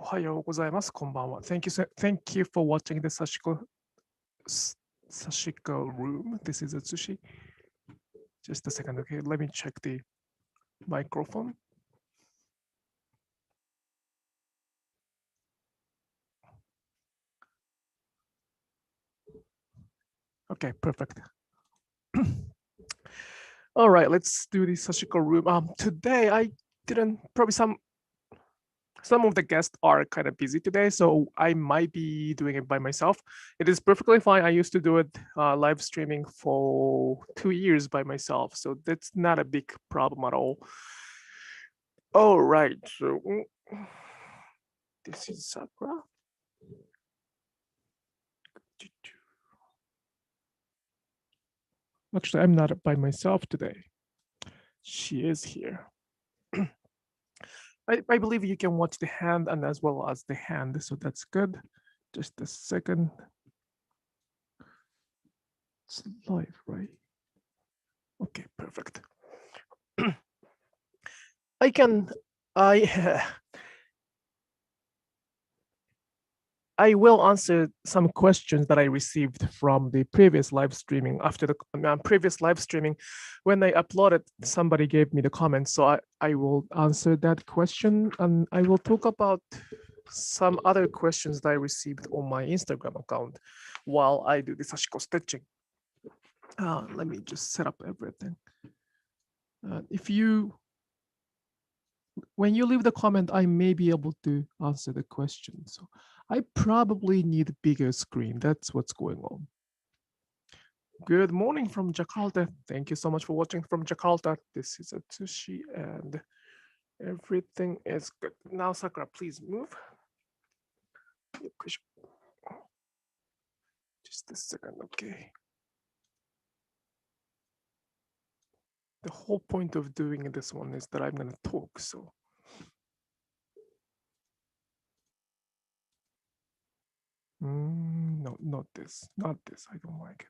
はようございます。こんばんは。Thank you for watching the Sashiko room. This is Atsushi. Just a second, okay? Let me check the microphone. Okay, perfect. All right, let's do the Sashiko room. Today I didn't, probably some of the guests are kind of busy today, so I might be doing it by myself. It is perfectly fine. I used to do it live streaming for 2 years by myself, so that's not a big problem at all. All right, so this is Sakura. Actually, I'm not by myself today. She is here. I believe you can watch the hand and as well as the hand, so that's good. Just a second. It's live, right? Okay, perfect. I will answer some questions that I received from the previous live streaming. After the previous live streaming, when I uploaded, somebody gave me the comments, so I will answer that question, and I will talk about some other questions that I received on my Instagram account while I do the Sashiko stitching. Let me just set up everything. When you leave the comment, I may be able to answer the question. So I probably need a bigger screen. That's what's going on. Good morning from Jakarta. Thank you so much for watching from Jakarta. This is Atsushi and everything is good. Now, Sakura, please move. Just a second, okay. The whole point of doing this one is that I'm going to talk, so. No, not this. I don't like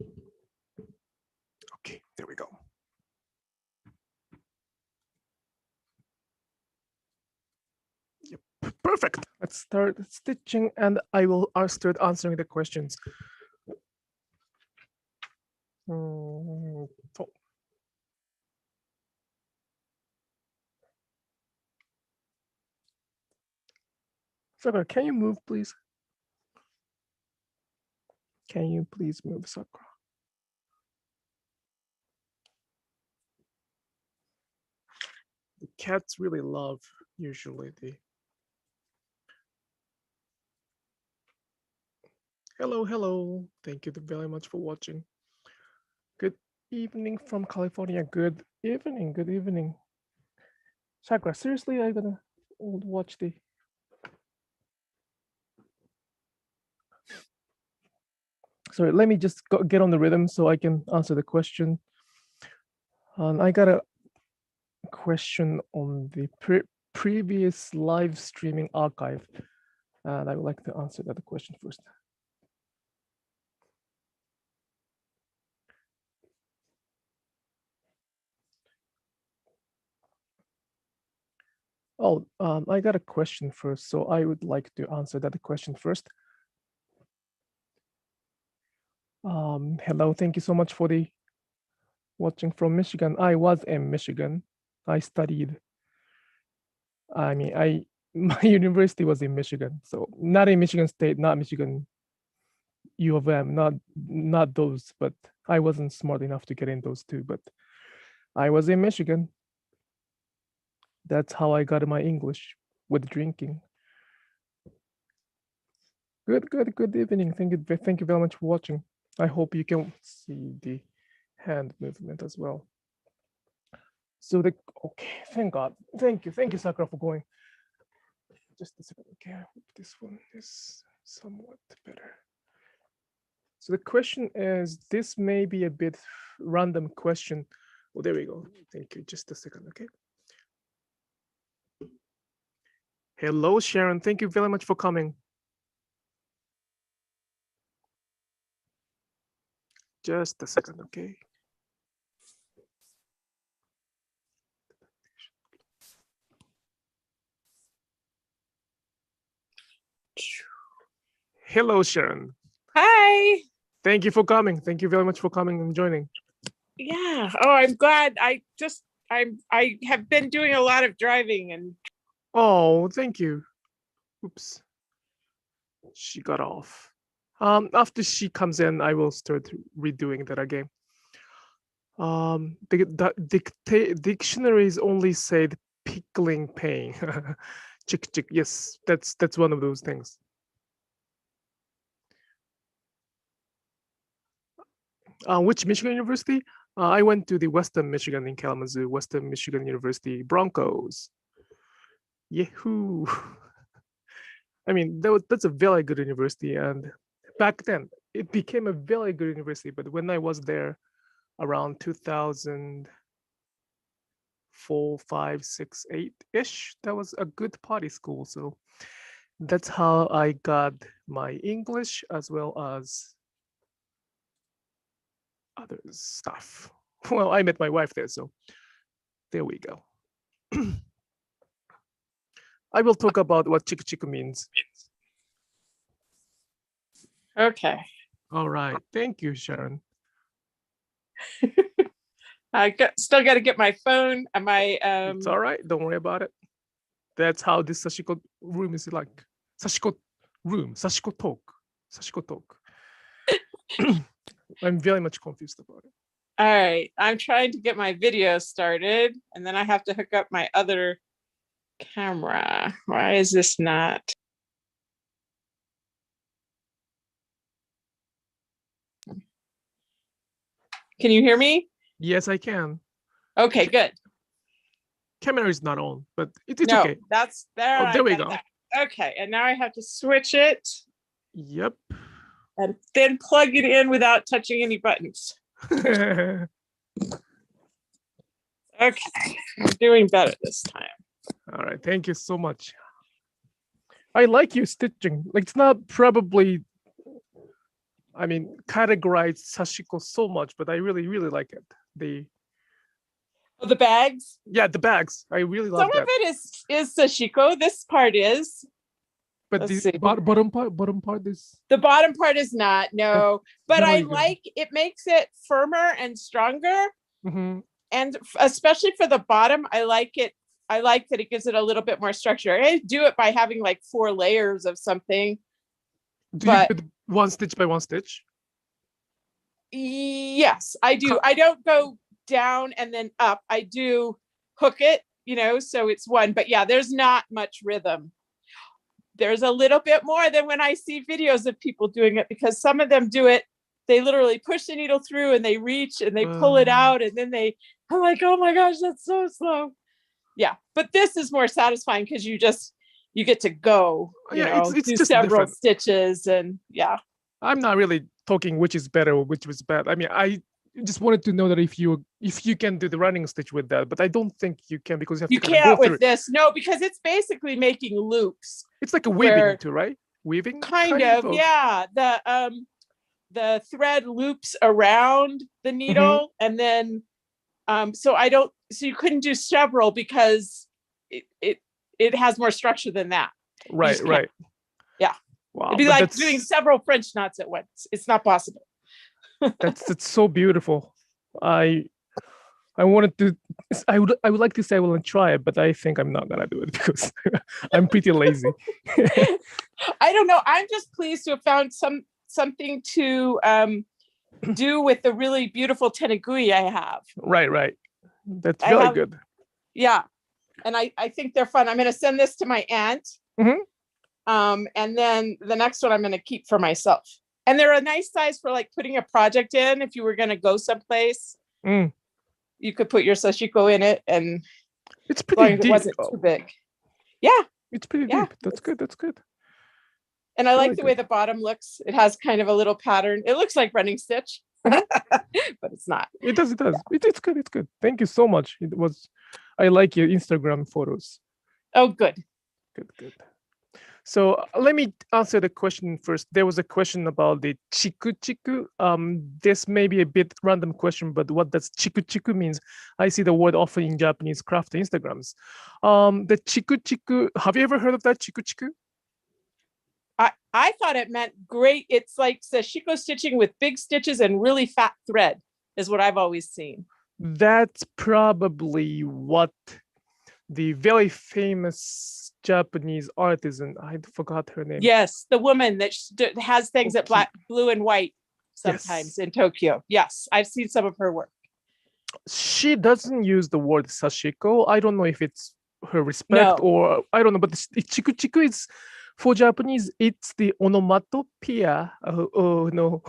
it. Okay, there we go. Yep, perfect. Let's start stitching and I'll start answering the questions. Sakura, can you move, please? Can you please move, Sakura? The cats really love, usually, Hello. Thank you very much for watching. Good evening from California. Good evening. Sakura, seriously, I'm gonna watch the. Sorry, let me just get on the rhythm so I can answer the question. I got a question on the previous live streaming archive, and I would like to answer that question first. I got a question first, so I would like to answer that question first. Hello, thank you so much for the watching from Michigan. I was in Michigan. I studied. My university was in Michigan, so not in Michigan State, not Michigan U of M, not those, but I wasn't smart enough to get in those two, but I was in Michigan. That's how I got my English, with drinking. Good evening. Thank you very much for watching. I hope you can see the hand movement as well. So okay, thank God. Thank you, Sakura, for going. Just a second, okay, I hope this one is somewhat better. So the question is, this may be a bit random question. Oh, there we go. Thank you, just a second, okay. Hello, Sharon, thank you very much for coming. Just a second, okay. Hello, Sharon. Hi. Thank you for coming. Thank you very much for coming and joining. Yeah. Oh, I'm glad. I have been doing a lot of driving and. Oh, thank you. Oops. She got off. After she comes in, I will start redoing that again. The dictionaries only said pickling pain. Chick. Yes, that's one of those things. Which Michigan University? I went to the Western Michigan in Kalamazoo, Western Michigan University Broncos. Yahoo! I mean, that's a very good university, and back then it became a very good university. But when I was there, around 2004, 5, 6, 8-ish, that was a good party school. So that's how I got my English as well as other stuff. Well, I met my wife there, so there we go. I will talk about what Chikuchiku means. Okay. All right. Thank you, Sharon. Still got to get my phone and my. It's all right. Don't worry about it. That's how this Sashiko room is like. Sashiko room. Sashiko Talk. Sashiko Talk. I'm very much confused about it. All right. I'm trying to get my video started, and then I have to hook up my other camera. Why is this not? Can you hear me? Yes, I can. Okay, good. Camera is not on, but it's No, okay. that's there. Oh, there we go. Okay, and now I have to switch it. Yep. And then plug it in without touching any buttons. Okay, I'm doing better this time. All right, thank you so much. I like your stitching. Like, it's not probably, I mean, categorized Sashiko so much, but I really like it. The bags? Yeah, the bags. I really love Some that. of it is Sashiko. This part is. But the bottom part is. The bottom part is not, no. But I good. like, it makes it firmer and stronger. Mm-hmm. And especially for the bottom, I like it. I like that it gives it a little bit more structure. I do it by having like 4 layers of something. Do you do it one stitch by one stitch? Yes, I do. I don't go down and then up. I do hook it, so it's one. But yeah, there's not much rhythm. There's a little bit more than when I see videos of people doing it, because some of them do it. They literally push the needle through and they reach and they pull it out, and then I'm like, oh my gosh, that's so slow. Yeah, but this is more satisfying because you get to go, it's do just several different. stitches, and yeah. I'm not really talking which is better or which was bad. I mean, I just wanted to know that if you can do the running stitch with that, but I don't think you can, because you have to can't go through with this. No, because it's basically making loops. It's like a weaving too, right? Weaving? Kind of, yeah. The thread loops around the needle, and then so you couldn't do several because it has more structure than that. Right. Yeah. Wow. It'd be like doing several French knots at once. It's not possible. That's so beautiful. I wanted to. I would like to say I will try it, but I think I'm not gonna do it because I'm pretty lazy. I don't know. I'm just pleased to have found something to do with the really beautiful tenugui I have. Right. That's very good. Yeah, and I think they're fun. I'm going to send this to my aunt. Mm-hmm. And then the next one I'm going to keep for myself. And they're a nice size for like putting a project in. If you were going to go someplace, you could put your sashiko in it, and it's pretty deep. It wasn't too big. Yeah, it's pretty deep. That's good. And I like the way the bottom looks. It has kind of a little pattern. It looks like running stitch, but it's not. It does. Yeah. It's good. Thank you so much. I like your Instagram photos. Oh, good. Good. So let me answer the question first. There was a question about the Chikuchiku. This may be a bit random question, but what does Chikuchiku means? I see the word often in Japanese craft Instagrams. The Chikuchiku, have you ever heard of that Chikuchiku? I thought it meant great. It's like sashiko stitching with big stitches and really fat thread is what I've always seen. That's probably what the very famous Japanese artisan, I forgot her name. Yes, the woman that has things that blue and white sometimes in Tokyo. Yes, I've seen some of her work. She doesn't use the word sashiko. I don't know if it's her respect or I don't know, but chikuchiku is for Japanese, it's the onomatopoeia. No,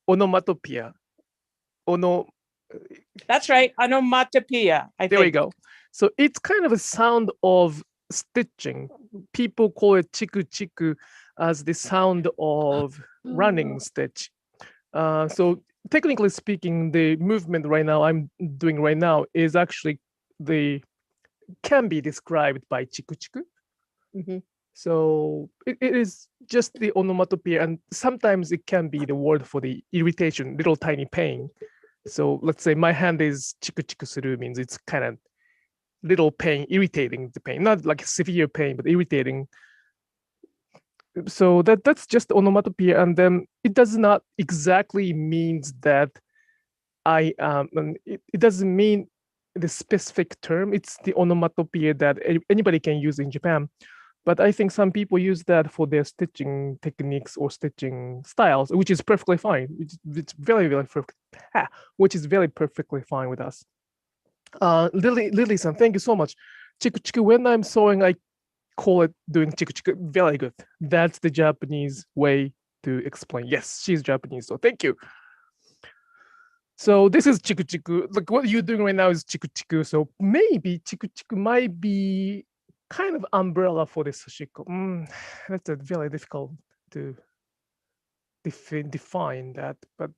onomatopoeia. That's right, onomatopoeia. There we go. So it's kind of a sound of stitching. People call it chikuchiku as the sound of running stitch. So technically speaking, the movement right now I'm doing right now is actually can be described by chikuchiku. Mm-hmm. So it is just the onomatopoeia, and sometimes it can be the word for the irritation, little tiny pain. So let's say my hand is chikuchiku suru means it's kind of little pain, irritating the pain, not like severe pain, but irritating. So that's just onomatopoeia, and then it does not exactly means that it doesn't mean the specific term. It's the onomatopoeia that anybody can use in Japan. But I think some people use that for their stitching techniques or stitching styles, which is perfectly fine. It's very, very which is very perfectly fine with us. Lily-san, thank you so much. Chikuchiku, when I'm sewing, I call it doing chikuchiku. Very good. That's the Japanese way to explain. Yes, she's Japanese, so thank you. So this is chikuchiku. Like what you're doing right now is chikuchiku. So maybe chikuchiku might be kind of umbrella for the sashiko. That's a very difficult to define that, but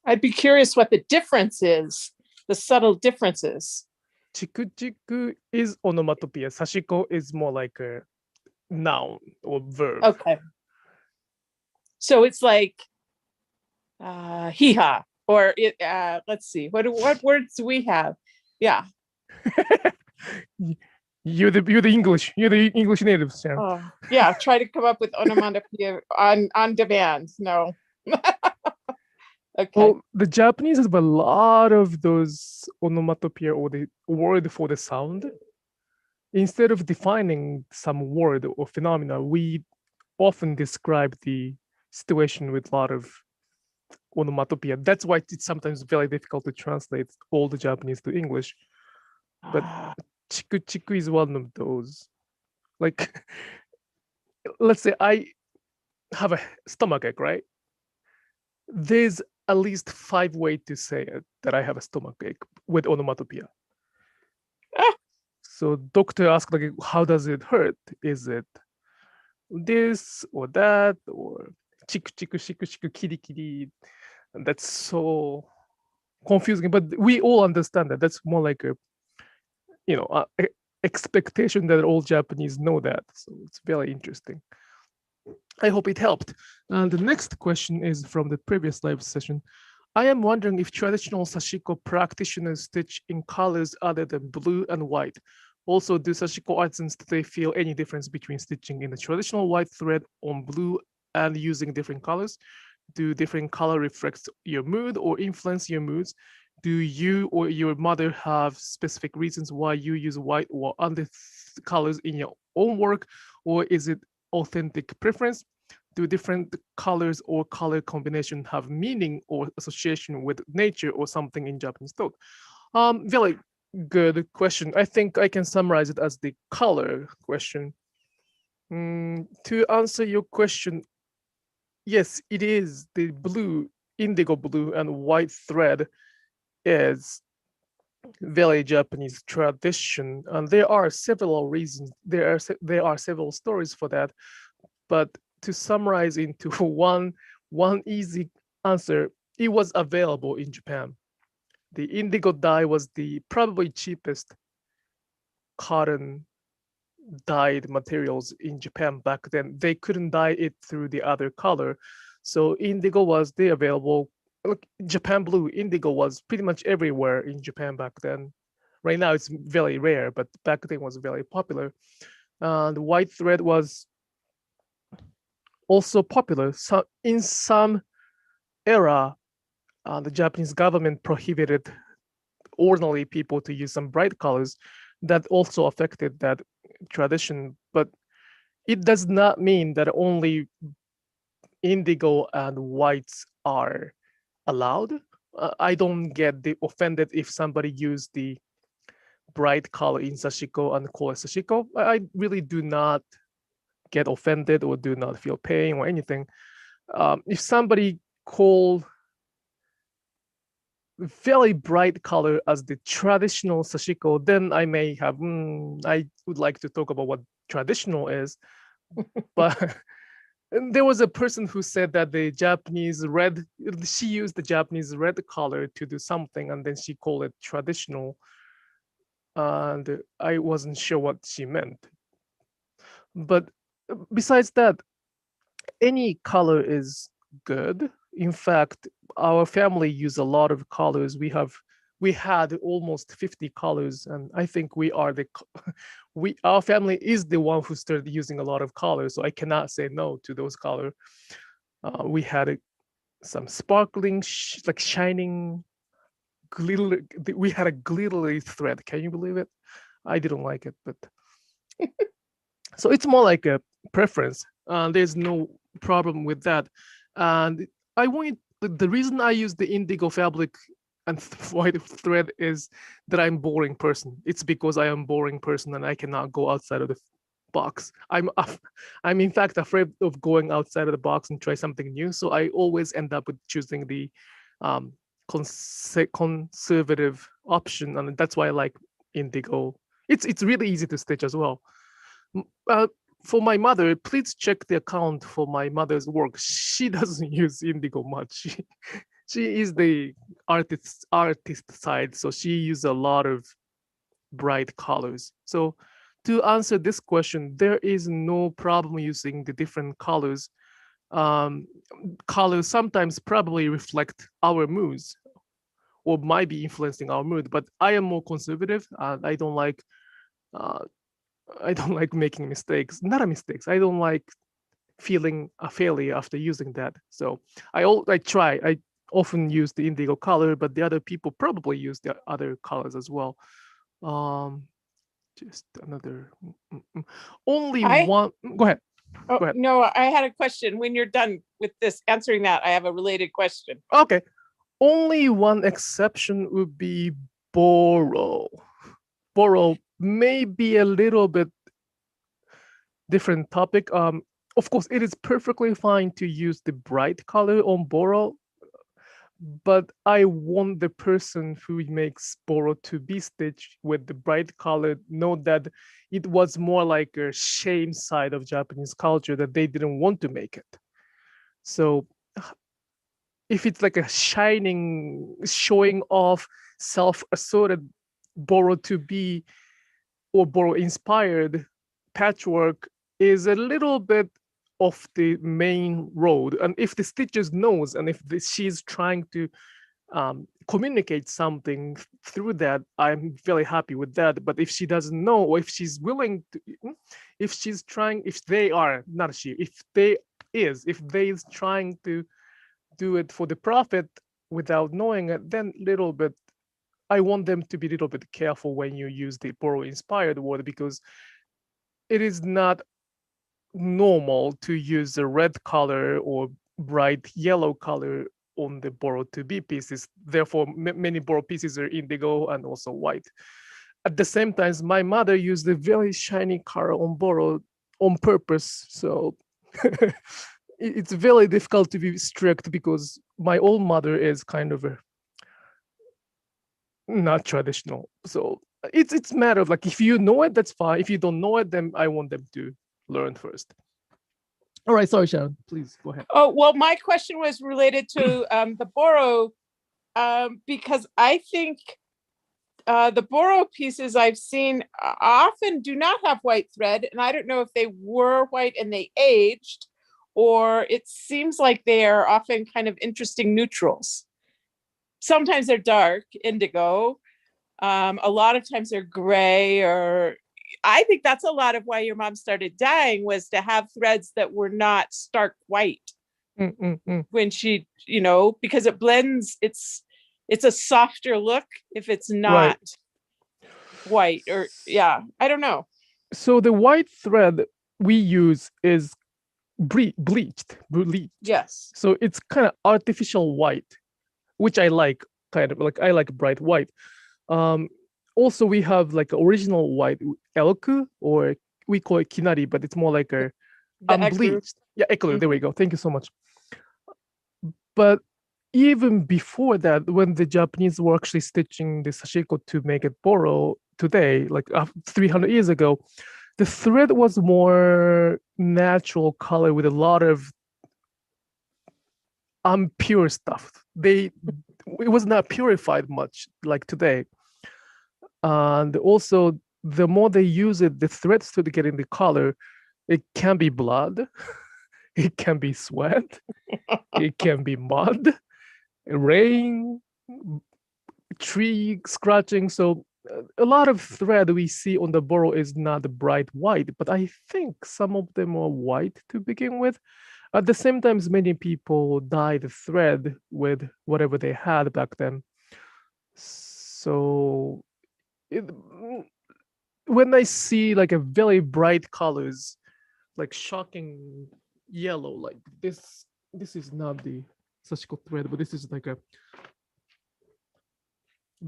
I'd be curious what the difference is, the subtle differences. Chikuchiku is onomatopoeia. Sashiko is more like a noun or verb. Okay. So it's like hiha, or let's see, what words do we have? Yeah. You're the English native, Sam. Oh, yeah, try to come up with onomatopoeia on demand. No. Okay. Well, the Japanese have a lot of those onomatopoeia or the word for the sound. Instead of defining some word or phenomena, we often describe the situation with a lot of onomatopoeia. That's why it's sometimes very difficult to translate all the Japanese to English. But chikuchiku is one of those. Like, let's say I have a stomachache, right? There's at least 5 ways to say it that I have a stomachache with onomatopoeia. So doctor asked, like, how does it hurt? Is it this or that, or chiku chiku shiku shiku kiri kiri? And that's so confusing, but we all understand that. That's more like a, expectation that all Japanese know that. So it's very interesting. I hope it helped. And the next question is from the previous live session. I am wondering if traditional sashiko practitioners stitch in colors other than blue and white. Also, do sashiko artisans today feel any difference between stitching in a traditional white thread on blue and using different colors? Do different color reflect your mood or influence your moods? Do you or your mother have specific reasons why you use white or other colors in your own work, or is it authentic preference? Do different colors or color combination have meaning or association with nature or something in Japanese thought? Very good question. I think I can summarize it as the color question. To answer your question, yes, it is the blue, indigo blue and white thread is very Japanese tradition, and there are several reasons. There are several stories for that, but to summarize into one easy answer, it was available in Japan. The indigo dye was the probably cheapest cotton dyed materials in Japan back then. They couldn't dye it through the other color, so indigo was the available. Look, Japan blue, indigo was pretty much everywhere in Japan back then. Right now it's very rare, but back then was very popular. The white thread was also popular. So in some era, the Japanese government prohibited ordinary people to use some bright colors. That also affected that tradition, but it does not mean that only indigo and whites are allowed. I don't get offended if somebody used the bright color in Sashiko and call it Sashiko. I really do not get offended or do not feel pain or anything. If somebody call very bright color as the traditional Sashiko, then I may have, I would like to talk about what traditional is. But there was a person who said that the Japanese red, she used the Japanese red color to do something and then she called it traditional. And I wasn't sure what she meant. But besides that, any color is good. In fact, our family use a lot of colors. We had almost 50 colors, and I think we are our family is the one who started using a lot of colors. So I cannot say no to those colors. We had some sparkling, like shining glitter. We had a glittery thread. Can you believe it? I didn't like it, but so it's more like a preference. There's no problem with that. And I wanted the reason I use the indigo fabric and white thread is that I'm boring person. It's because I am boring person and I cannot go outside of the box. I'm in fact afraid of going outside of the box and try something new. So I always end up with choosing the conservative option, and that's why I like indigo. It's really easy to stitch as well. For my mother, please check the account for my mother's work. She doesn't use indigo much. She is the artist side, so she uses a lot of bright colors. So to answer this question, there is no problem using the different colors. Colors sometimes probably reflect our moods or might be influencing our mood, but I am more conservative and I don't like making mistakes. Not a mistakes. I don't like feeling a failure after using that. So I often use the indigo color, but the other people probably use the other colors as well. Just another. Only one. Go ahead. Oh, Go ahead. No, I had a question. When you're done with this answering that, I have a related question. Okay. Only one exception would be Boro. Boro may be a little bit different topic. Of course, it is perfectly fine to use the bright color on Boro, but I want the person who makes Boro to be stitched with the bright color know that it was more like a shame side of Japanese culture that they didn't want to make it. So if it's like a shining, showing off, self-asserted Boro to be or Boro inspired patchwork is a little bit off the main road. And if the stitches knows, and if she's trying to communicate something through that, I'm very happy with that. But if she doesn't know, or if she's willing to, if they is trying to do it for the profit without knowing it, then little bit, I want them to be a little bit careful when you use the Boro inspired word, because it is not normal to use a red color or bright yellow color on the Boro to be pieces. Therefore, many Boro pieces are indigo and also white. At the same time, my mother used a very shiny color on Boro on purpose. So it's very difficult to be strict because my old mother is kind of not traditional. So it's a matter of like, if you know it, that's fine. If you don't know it, then I want them to learn first. All right, sorry, Sharon, please go ahead. Oh, well, my question was related to the Boro, because I think the Boro pieces I've seen often do not have white thread, and I don't know if they were white and they aged, or it seems like they are often kind of interesting neutrals. Sometimes they're dark indigo. A lot of times they're gray, or I think that's a lot of why your mom started dyeing, was to have threads that were not stark white when she, because it blends. It's a softer look if it's not white, or I don't know. So the white thread we use is bleached. Yes. So it's kind of artificial white, which I like, kind of like, I like bright white. Also we have like original white elk, or we call it kinari, but it's more like a unbleached. Yeah, ekuru. There we go. Thank you so much. But even before that, when the Japanese were actually stitching the sashiko to make it boro today, like 300 years ago, the thread was more natural color with a lot of impure stuff. It was not purified much like today. And also, the more they use it, the threads to get in the color, it can be blood, it can be sweat, it can be mud, rain, tree scratching. So a lot of thread we see on the boro is not bright white, but I think some of them are white to begin with. At the same time, many people dye the thread with whatever they had back then. So when I see like a very bright colors, like shocking yellow, like this is not the Sashiko thread, but this is like a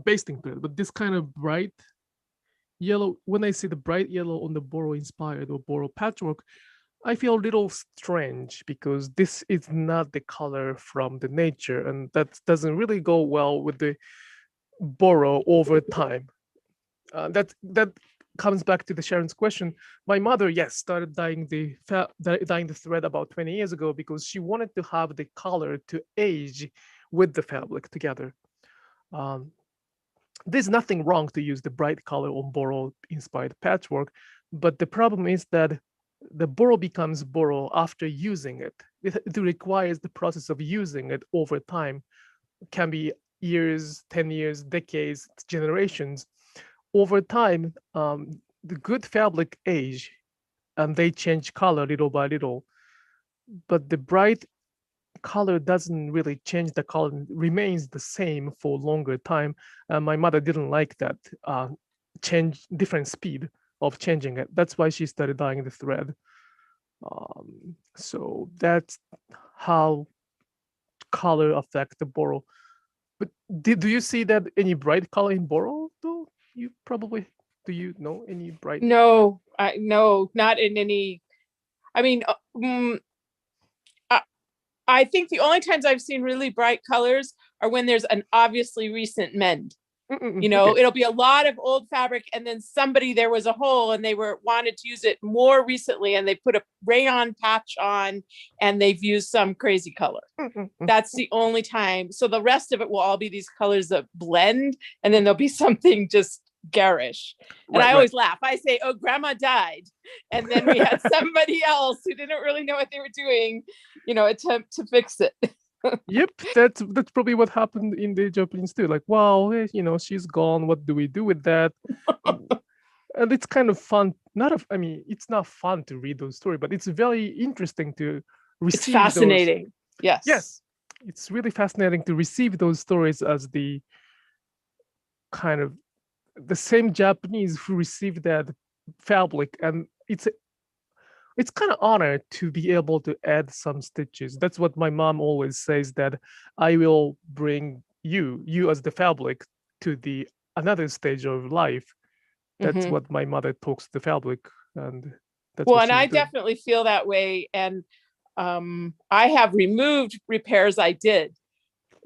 basting thread, but this kind of bright yellow, when I see the bright yellow on the boro inspired or boro patchwork, I feel a little strange, because this is not the color from the nature, and that doesn't really go well with the boro over time. That comes back to the Sharon's question. My mother, yes, started dyeing the thread about 20 years ago, because she wanted to have the color to age with the fabric together. There's nothing wrong to use the bright color on boro inspired patchwork, but the problem is that the boro becomes boro after using it. It requires the process of using it over time. It can be years, 10 years, decades, generations. Over time, the good fabric age, and they change color little by little. But the bright color doesn't really change. The color remains the same for longer time. My mother didn't like that different speed of changing it. That's why she started dyeing the thread. So that's how color affect the boro. But do you see that any bright color in boro though? You probably, do you know any bright? No, not in any. I mean, I think the only times I've seen really bright colors are when there's an obviously recent mend. Okay. It'll be a lot of old fabric, and then there was a hole and they wanted to use it more recently, and they put a rayon patch on and they've used some crazy color. That's the only time. So the rest of it will all be these colors that blend, and then there'll be something just garish. And I always laugh. I say, oh, grandma died. And then we had somebody else who didn't really know what they were doing, attempt to fix it. Yep, that's probably what happened in the Japanese too. Like, wow, she's gone. What do we do with that? And it's kind of fun. It's not fun to read those stories, but it's very interesting to receive. It's fascinating. Yes, it's really fascinating to receive those stories as the kind of the same Japanese who received that fabric, and it's kind of honor to be able to add some stitches. That's what my mom always says, that I will bring you as the fabric to the another stage of life. That's what my mother talks to the fabric, and that's well, and I definitely feel that way. And I have removed repairs I did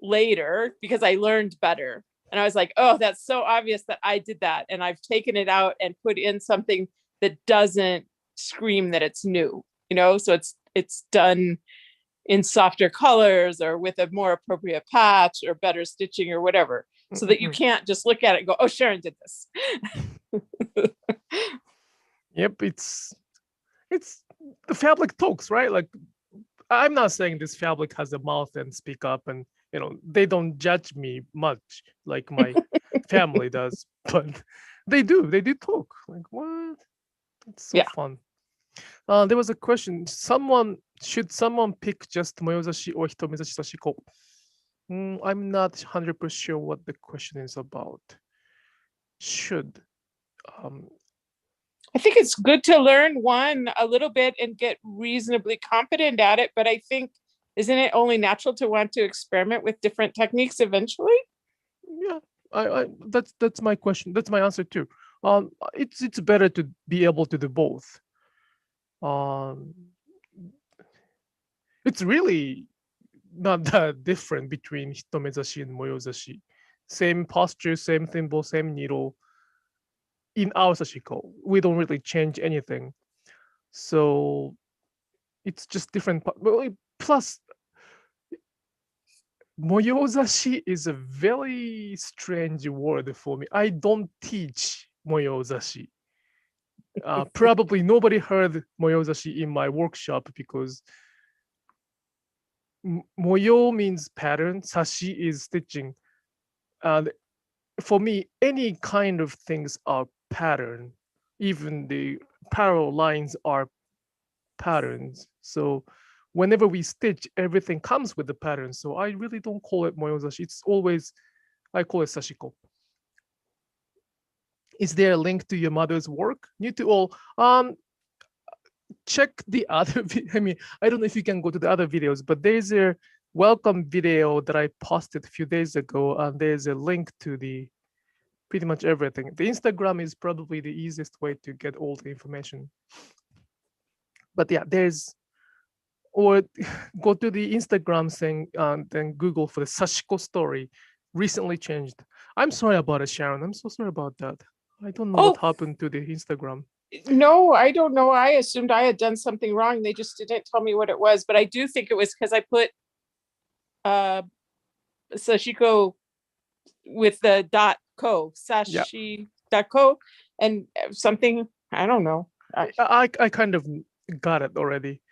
later because I learned better. And I was like, oh, that's so obvious that I did that. And I've taken it out and put in something that doesn't scream that it's new, so it's done in softer colors or with a more appropriate patch or better stitching or whatever, so that you can't just look at it and go, oh, Sharon did this. Yep, it's the fabric talks, right? Like, I'm not saying this fabric has a mouth and speak up, and they don't judge me much like my family does, but they do talk. Like, what? It's so Yeah. fun. There was a question. Should someone pick just moyozashi or hitomezashi sashiko? I'm not 100% sure what the question is about. Should. I think it's good to learn one a little bit and get reasonably competent at it. But I think, isn't it only natural to want to experiment with different techniques eventually? Yeah, that's my question. That's my answer too. It's better to be able to do both. It's really not that different between hitomezashi and moyozashi. Same posture, same thimble, same needle. In our sashiko, we don't really change anything. So it's just different. Plus, moyozashi is a very strange word for me. I don't teach moyozashi. Probably nobody heard moyozashi in my workshop because moyo means pattern, sashi is stitching. And for me, any kind of things are pattern. Even the parallel lines are patterns. So whenever we stitch, everything comes with the pattern. So I really don't call it moyozashi. It's always, I call it sashiko. Is there a link to your mother's work? New to all. Check the other. I mean, I don't know if you can go to the other videos, but there's a welcome video that I posted a few days ago, and there's a link to the pretty much everything. The Instagram is probably the easiest way to get all the information. But yeah, or go to the Instagram thing and then Google for the Sashiko story. Recently changed. I'm sorry about it, Sharon. I'm so sorry about that. I don't know what happened to the Instagram. No, I don't know. I assumed I had done something wrong. They just didn't tell me what it was. But I do think it was because I put Sashiko with the .co, sashi.co, and something, I don't know. I kind of got it already.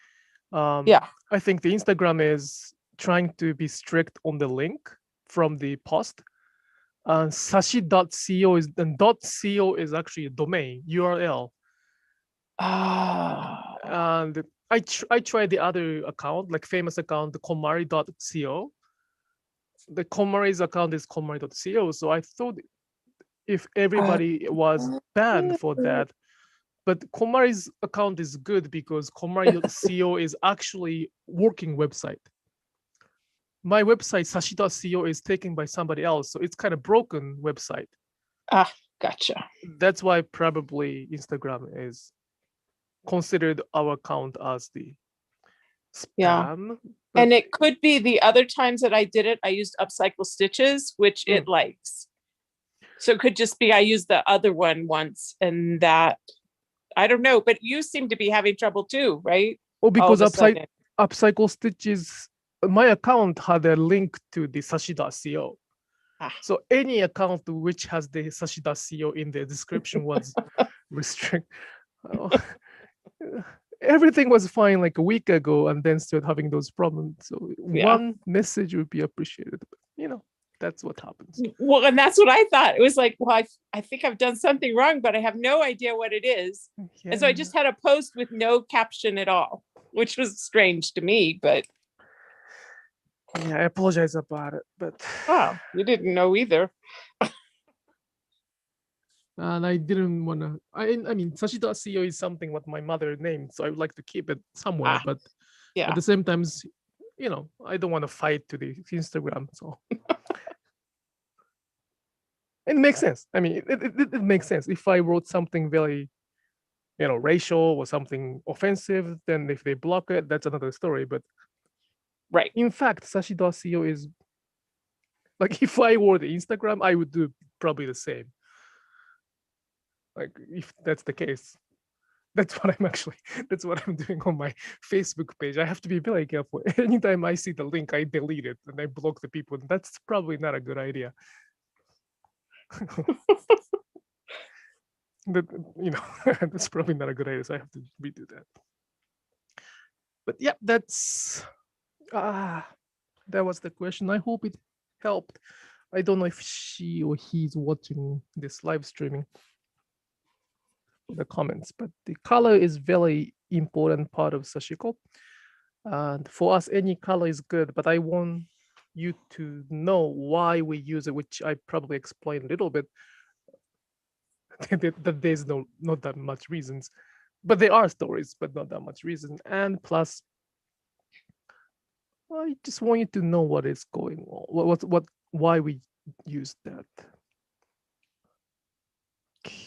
Yeah. I think the Instagram is trying to be strict on the link from the post. Sashi.co is, and .co is actually a domain, URL. And I tried the other account, like famous account, the komari.co. The Komari's account is komari.co. So I thought if everybody was banned for that, but Komari's account is good because komari.co is actually working website. My website, sashi.co, is taken by somebody else. So it's kind of broken website. Gotcha. That's why probably Instagram is considered our account as the spam. Yeah. And it could be the other times that I did it, I used upcycle stitches, which it likes. So it could just be I used the other one once and that, I don't know, but you seem to be having trouble too, right? Oh, because upcycle stitches, my account had a link to the sashi.co. So any account which has the sashi.co in the description was restricted. Everything was fine like a week ago and then started having those problems. So one message would be appreciated. But, you know, that's what happens. Well, and that's what I thought. It was like, well, I think I've done something wrong, but I have no idea what it is. Yeah. And so I just had a post with no caption at all, which was strange to me, but. Yeah, I apologize about it, but. Oh, you didn't know either. And I didn't want to, I mean, sashi.co is something what my mother named, so I would like to keep it somewhere, but at the same time, you know, I don't want to fight to the Instagram, so. It makes sense. I mean, it makes sense. If I wrote something very, you know, racial or something offensive, then if they block it, that's another story, but. Right. In fact, sashi.co is, like if I were the Instagram, I would do probably the same. Like if that's the case, that's what I'm doing on my Facebook page. I have to be very careful. Anytime I see the link, I delete it and I block the people. That's probably not a good idea. That, you know, that's probably not a good idea. So I have to redo that. But yeah, that was the question. I hope it helped. I don't know if she or he's watching this live streaming. the comments. But the color is very important part of Sashiko. And for us, any color is good, but I want you to know why we use it, which I probably explained a little bit. That there's not that much reasons, but there are stories, but not that much reason. And plus, I just want you to know what is going on, why we use that.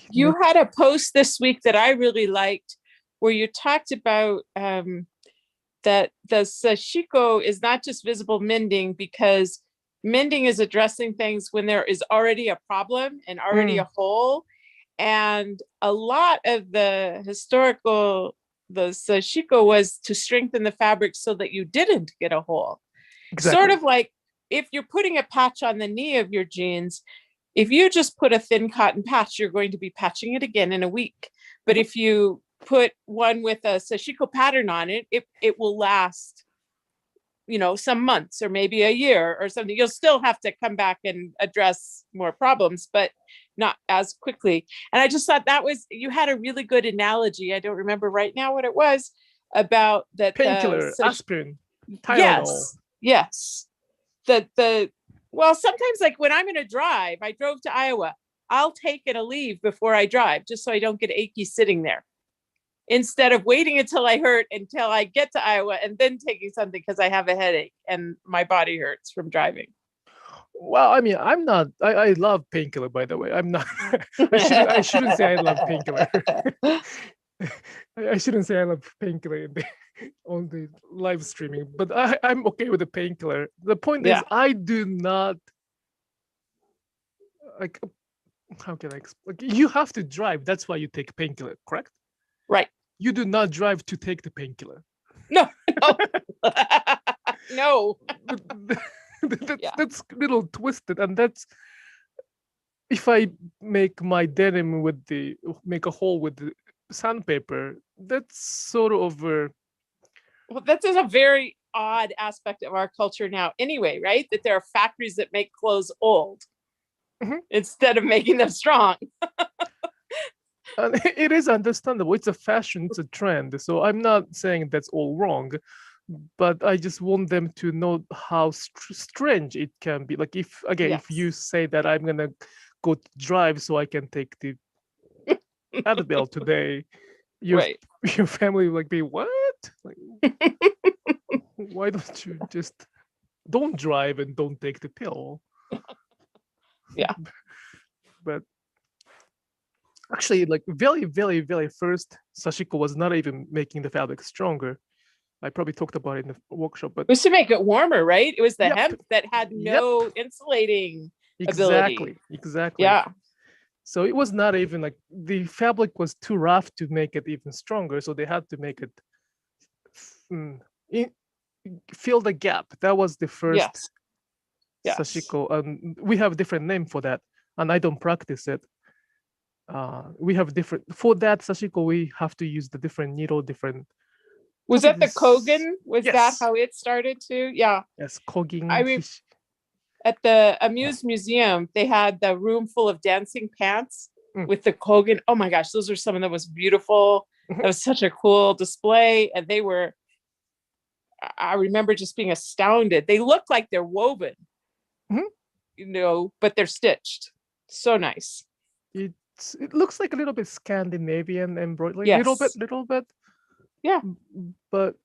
You had a post this week that I really liked, where you talked about that the Sashiko is not just visible mending, because mending is addressing things when there is already a problem and already a hole. And a lot of the Sashiko was to strengthen the fabric so that you didn't get a hole. Exactly. Sort of like if you're putting a patch on the knee of your jeans, if you just put a thin cotton patch, you're going to be patching it again in a week. But if you put one with a Sashiko pattern on it, it will last, some months or maybe a year or something. You'll still have to come back and address more problems, but not as quickly. And I just thought you had a really good analogy. I don't remember right now what it was about that. Painkiller, aspirin, Tylenol. Yes. Well, sometimes like when I'm going to drive, I drove to Iowa, I'll take a leave before I drive, just so I don't get achy sitting there, instead of waiting until I get to Iowa and then taking something because I have a headache and my body hurts from driving. Well, I mean, I'm not. I love painkiller, by the way. I'm not. I shouldn't say I love painkiller. I shouldn't say I love painkiller on the live streaming, but I'm okay with the painkiller. The point is, I do not like. How can I explain? Like, you have to drive. That's why you take painkiller, correct? Right. You do not drive to take the painkiller. No. No. That's a little twisted, and that's if I make my denim make a hole with the sandpaper, that's sort of well, that is a very odd aspect of our culture now anyway, right? That there are factories that make clothes old instead of making them strong. And it is understandable. It's a fashion, it's a trend. So I'm not saying that's all wrong, but I just want them to know how strange it can be. Like if you say that I'm gonna go to drive so I can take the Advil today, your family will like be what? Like, why don't you just don't drive and don't take the pill? Yeah. But actually, like very, very, very first, Sashiko was not even making the fabric stronger. I probably talked about it in the workshop, but it was to make it warmer, right? It was the hemp that had no insulating ability. Exactly. Yeah. So it was not even like the fabric was too rough to make it even stronger. So they had to make it fill the gap. That was the first Sashiko. We have a different name for that, and I don't practice it. We have different for that Sashiko. We have to use the different needle, different. Was that the Kogan? Was that how it started too? Yeah. Yes, Kogan. I mean, at the Amuse Museum, they had the room full of dancing pants with the Kogan. Oh my gosh, those are some of them was beautiful. That was such a cool display, and they were. I remember just being astounded. They look like they're woven, but they're stitched. So nice. It looks like a little bit Scandinavian embroidery, little bit. Yeah, but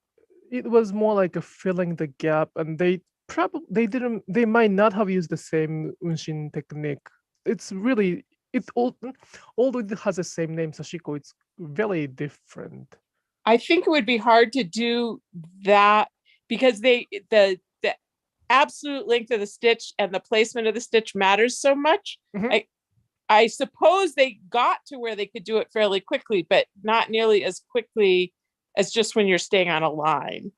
it was more like a filling the gap, and they might not have used the same unshin technique. It's really although it has the same name Sashiko, it's very different. I think it would be hard to do that because the absolute length of the stitch and the placement of the stitch matters so much. I suppose they got to where they could do it fairly quickly, but not nearly as quickly as just when you're staying on a line.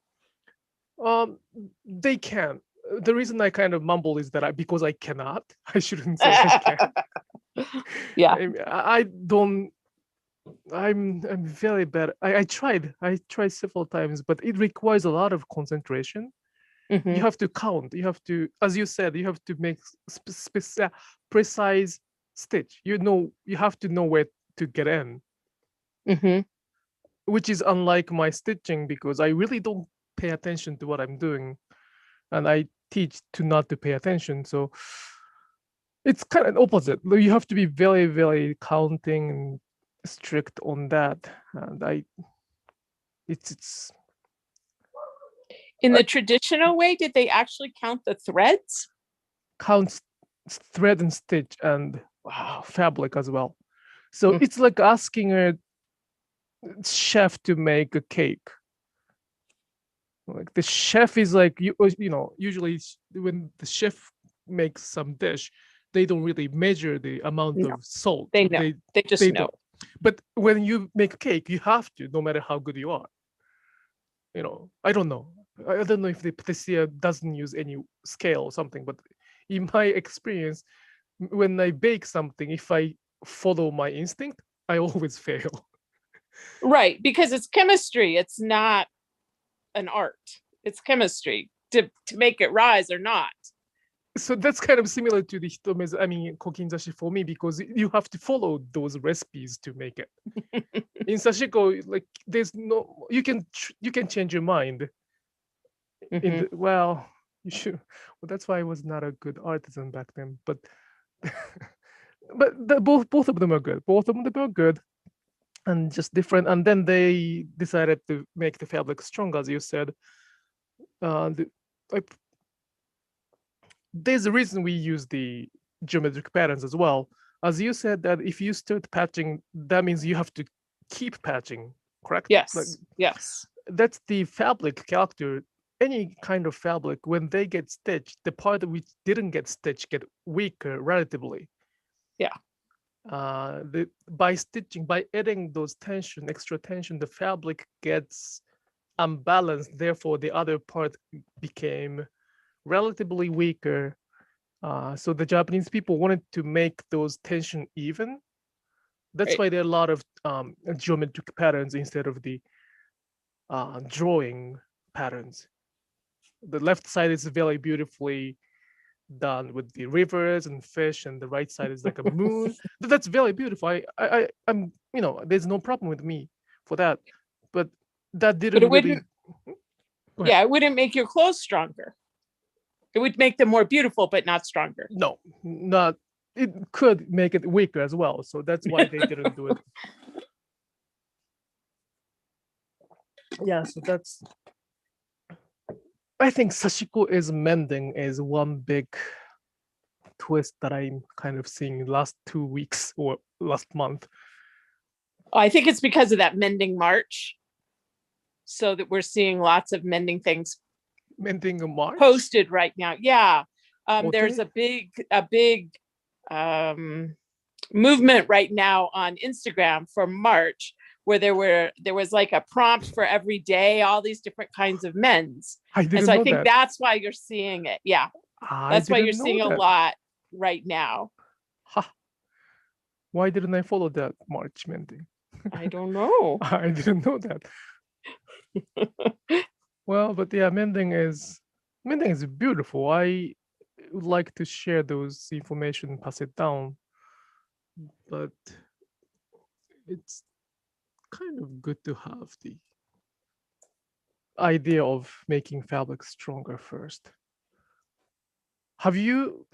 They can. The reason I kind of mumble is that because I cannot. I shouldn't say I can. Yeah. I don't. I'm very bad. I tried several times, but it requires a lot of concentration. You have to count. You have to, as you said, you have to make precise stitch. You have to know where to get in. Mhm. which is unlike my stitching because I really don't pay attention to what I'm doing, and I teach to not to pay attention. So it's kind of opposite. You have to be very, very counting and strict on that. And it's In the traditional way, did they actually count the threads? counts thread and stitch and Wow. fabric as well. So Mm. it's like asking a chef to make a cake. Like the chef is like usually when the chef makes some dish, they don't really measure the amount No, of salt. they know. They just they know. don't. But when you make a cake, you have to, no matter how good you are. I don't know. I don't know if the patissier doesn't use any scale or something, but in my experience, when I bake something, if I follow my instinct, I always fail. Right, because it's chemistry. It's not an art. It's chemistry to make it rise or not. So that's kind of similar to the kokinzashi for me, because you have to follow those recipes to make it. In sashiko, like there's no, you can change your mind. Mhm. Well, you should. Well, that's why I was not a good artisan back then. But both of them are good. Both of them are good, and just different. And then they decided to make the fabric strong, as you said. There's a reason we use the geometric patterns as well. As you said, that if you start patching, that means you have to keep patching, correct? Yes. Yes. That's the fabric character. Any kind of fabric, when they get stitched, the part which didn't get stitched get weaker relatively. Yeah. By stitching, by adding those extra tension, the fabric gets unbalanced. Therefore, the other part became relatively weaker. So the Japanese people wanted to make those tension even. That's Right. why there are a lot of geometric patterns instead of the drawing patterns. The left side is very beautifully done with the rivers and fish, and the right side is like a moon. That's very beautiful. I'm there's no problem with me for that, but that didn't it really. Yeah, it wouldn't make your clothes stronger. It would make them more beautiful, but not stronger. No, not. It could make it weaker as well. So that's why they didn't do it. Yeah, so that's. I think Sashiko is mending is one big twist that I'm kind of seeing last 2 weeks or last month. I think it's because of that mending March. So that we're seeing lots of mending things Mending a March posted right now. Yeah. Okay. There's a big movement right now on Instagram for March, where there was like a prompt for every day, all these different kinds of mends. And so I think that's why you're seeing it. Yeah. That's why you're seeing a lot right now. Why didn't I follow that March mending? I don't know. I didn't know that. Well, but yeah, mending is beautiful. I would like to share those information, pass it down, but it's kind of good to have the idea of making fabric stronger first. Have you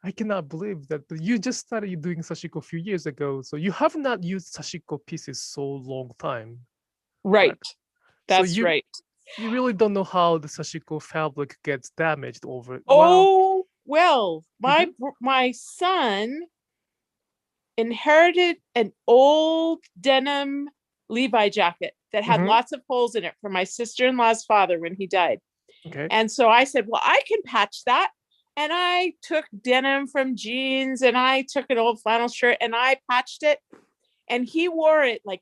I cannot believe that you just started doing sashiko a few years ago, so you have not used sashiko pieces so long time. Right. Correct? That's right. You really don't know how the sashiko fabric gets damaged over. Oh, well, my son inherited an old denim Levi jacket that had lots of holes in it from my sister-in-law's father when he died. Okay. And so I said, well, I can patch that. And I took denim from jeans and I took an old flannel shirt and I patched it. And he wore it like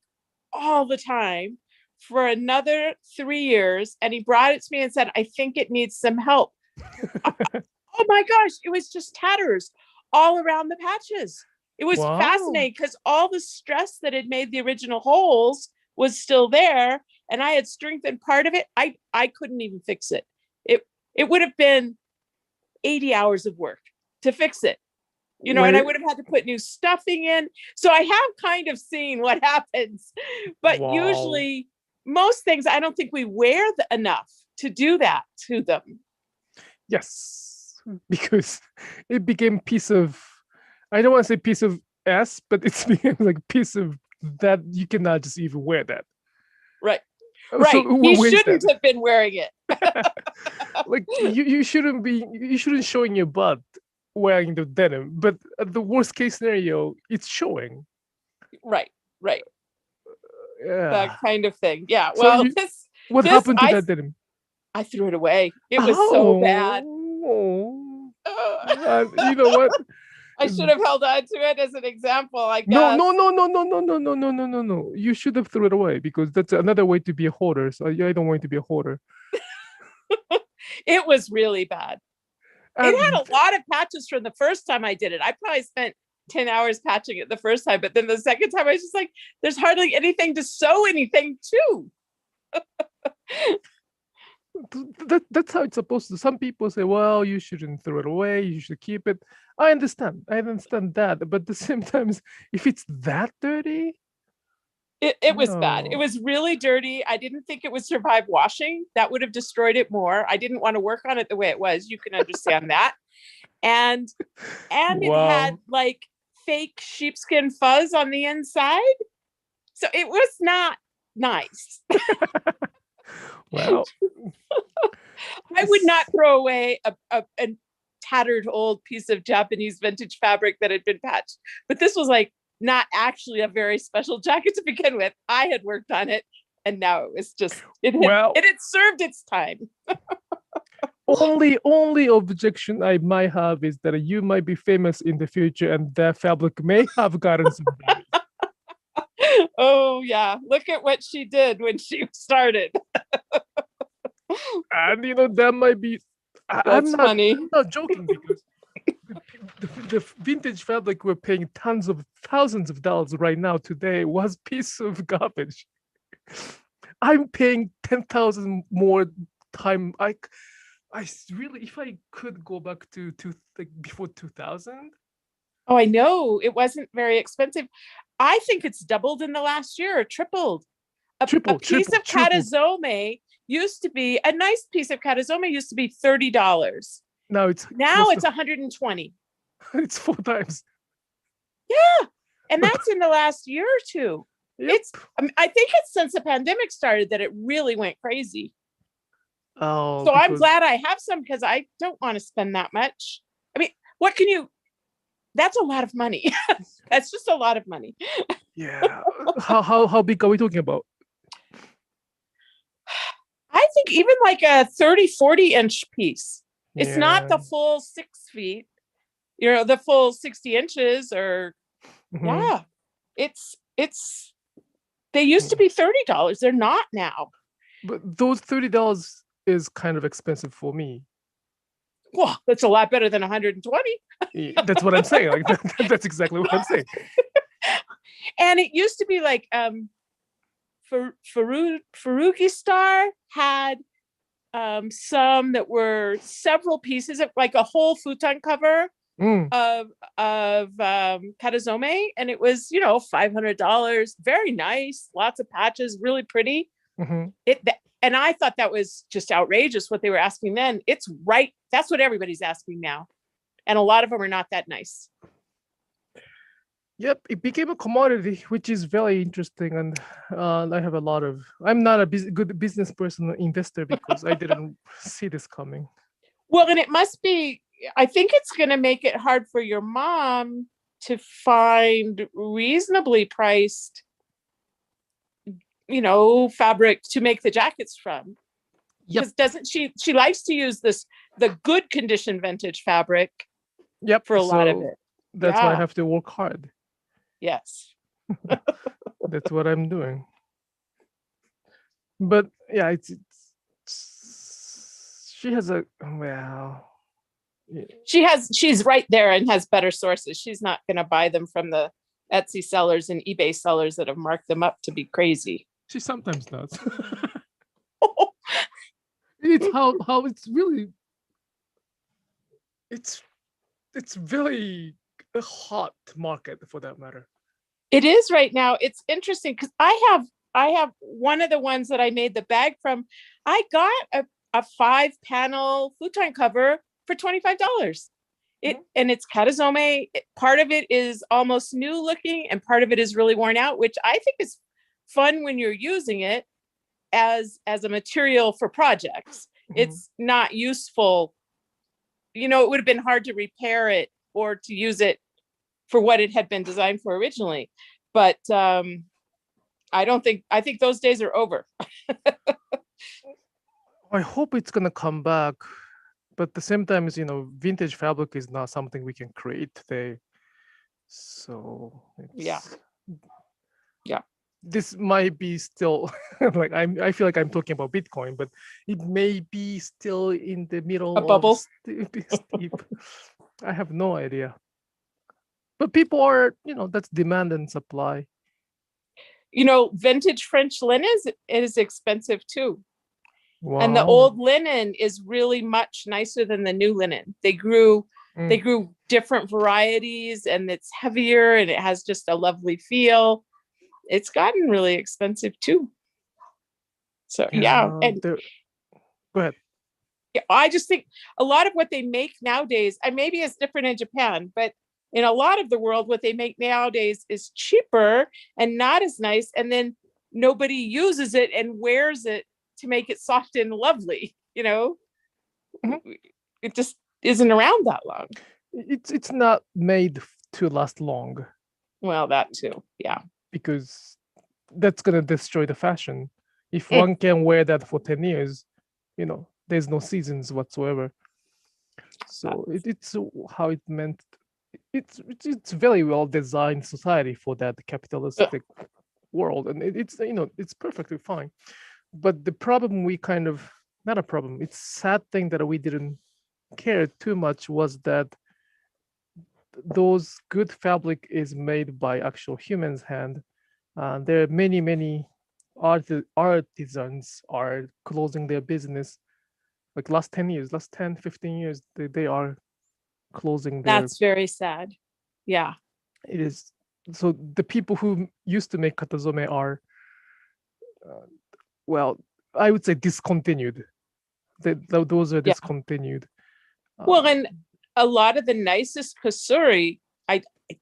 all the time for another 3 years. And he brought it to me and said, I think it needs some help. Oh my gosh, it was just tatters all around the patches. It was fascinating because all the stress that had made the original holes was still there. And I had strengthened part of it. I couldn't even fix it. It would have been 80 hours of work to fix it. you know, and I Wait. would have had to put new stuffing in. So I have kind of seen what happens, but Wow. usually most things, I don't think we wear enough to do that to them. Yes, because it became piece of, I don't want to say piece of S, but it's became like piece of that you cannot just even wear that. Right. So Right. who He wears shouldn't that? have been wearing it. Like you shouldn't showing your butt wearing the denim, but at the worst case scenario, it's showing. Right. Right. Yeah. That kind of thing. Yeah. So Well, what this, happened to that denim? I threw it away. It was so bad. Oh. You know what? I should have held on to it as an example, I guess. No. You should have threw it away because that's another way to be a hoarder. So I don't want to be a hoarder. It was really bad. It had a lot of patches from the first time I did it. I probably spent 10 hours patching it the first time, but then the second time I was just like, there's hardly anything to sew anything to. That's how it's supposed to. Some people say, well, you shouldn't throw it away, you should keep it. I understand that, but at the same time, if it's that dirty, it was bad. It was really dirty. I didn't think it would survive washing. That would have destroyed it more. I didn't want to work on it the way it was. You can understand that. And Wow. It had like fake sheepskin fuzz on the inside. So it was not nice. Well, I would not throw away a tattered old piece of Japanese vintage fabric that had been patched. But this was like not actually a very special jacket to begin with. I had worked on it, and now it was just it had served its time. only objection I might have is that you might be famous in the future, and that fabric may have gotten some damage. Oh yeah, look at what she did when she started. And you know that might be. That's funny. I'm not joking because the vintage fabric we're paying thousands of dollars right now today was piece of garbage. I'm paying 10,000 more time. I really, if I could go back to like before 2000. Oh, I know it wasn't very expensive. I think it's doubled in the last year or tripled. A piece of katazome used to be a nice piece of katazome used to be $30. Now it's $120. It's 4 times. Yeah, and that's in the last year or two. Yep. I think it's since the pandemic started that it really went crazy. Oh, so I'm glad I have some because I don't want to spend that much. I mean, that's a lot of money. That's just a lot of money. Yeah. How big are we talking about? I think even like a 30-40 inch piece. It's not the full 6 feet, you know, the full 60 inches or yeah. It's they used to be $30. They're not now. But those $30 is kind of expensive for me. Well, that's a lot better than 120. That's what I'm saying. Like that's exactly what I'm saying. And it used to be like Furugi Star had some that were several pieces of like a whole futon cover of katazome, and it was, you know, $500. Very nice, lots of patches, really pretty. And I thought that was just outrageous what they were asking then. It's right. That's what everybody's asking now. And a lot of them are not that nice. Yep, it became a commodity, which is very interesting. And I have I'm not a good business person or investor because I didn't see this coming. Well, and it must be, I think it's going to make it hard for your mom to find reasonably priced, you know, fabric to make the jackets from. Because doesn't she likes to use the good condition vintage fabric for a lot of it. That's why I have to work hard. Yes. That's what I'm doing. But yeah, she has she's right there and has better sources. She's not going to buy them from the Etsy sellers and eBay sellers that have marked them up to be crazy. She sometimes does. It's how it's really it's very a hot market for that matter. It is right now. It's interesting because I have one of the ones that I made the bag from. I got a 5-panel futon cover for $25. And it's katazome. Part of it is almost new looking and part of it is really worn out, which I think is fun when you're using it as a material for projects. It's not useful. You know, it would have been hard to repair it or to use it for what it had been designed for originally. But I think those days are over. I hope it's gonna come back, but at the same time, is vintage fabric is not something we can create today. So Yeah. This might be still like I feel like I'm talking about Bitcoin, but it may be still in the middle A bubble. of steep. I have no idea. But people are, that's demand and supply. Vintage French linen is expensive too. Wow. And the old linen is really much nicer than the new linen. They grew different varieties and it's heavier and it has just a lovely feel. It's gotten really expensive too. So and go ahead. I just think a lot of what they make nowadays, and maybe it's different in Japan, but in a lot of the world, what they make nowadays is cheaper and not as nice. And then nobody uses it and wears it to make it soft and lovely. It just isn't around that long. It's not made to last long. Well, that too. Yeah. Because that's going to destroy the fashion. If one can wear that for 10 years, there's no seasons whatsoever. So it's how it meant. It's very well designed society for that capitalistic world, and it's perfectly fine. But the problem not a problem. It's sad thing that we didn't care too much was that those good fabric is made by actual humans' hand. There are many artisans are closing their business. Like last 10 years, last 10, 15 years, they are closing their... That's very sad. Yeah. It is. So the people who used to make katazome are, I would say discontinued. Those are discontinued. Well, and a lot of the nicest kusuri, are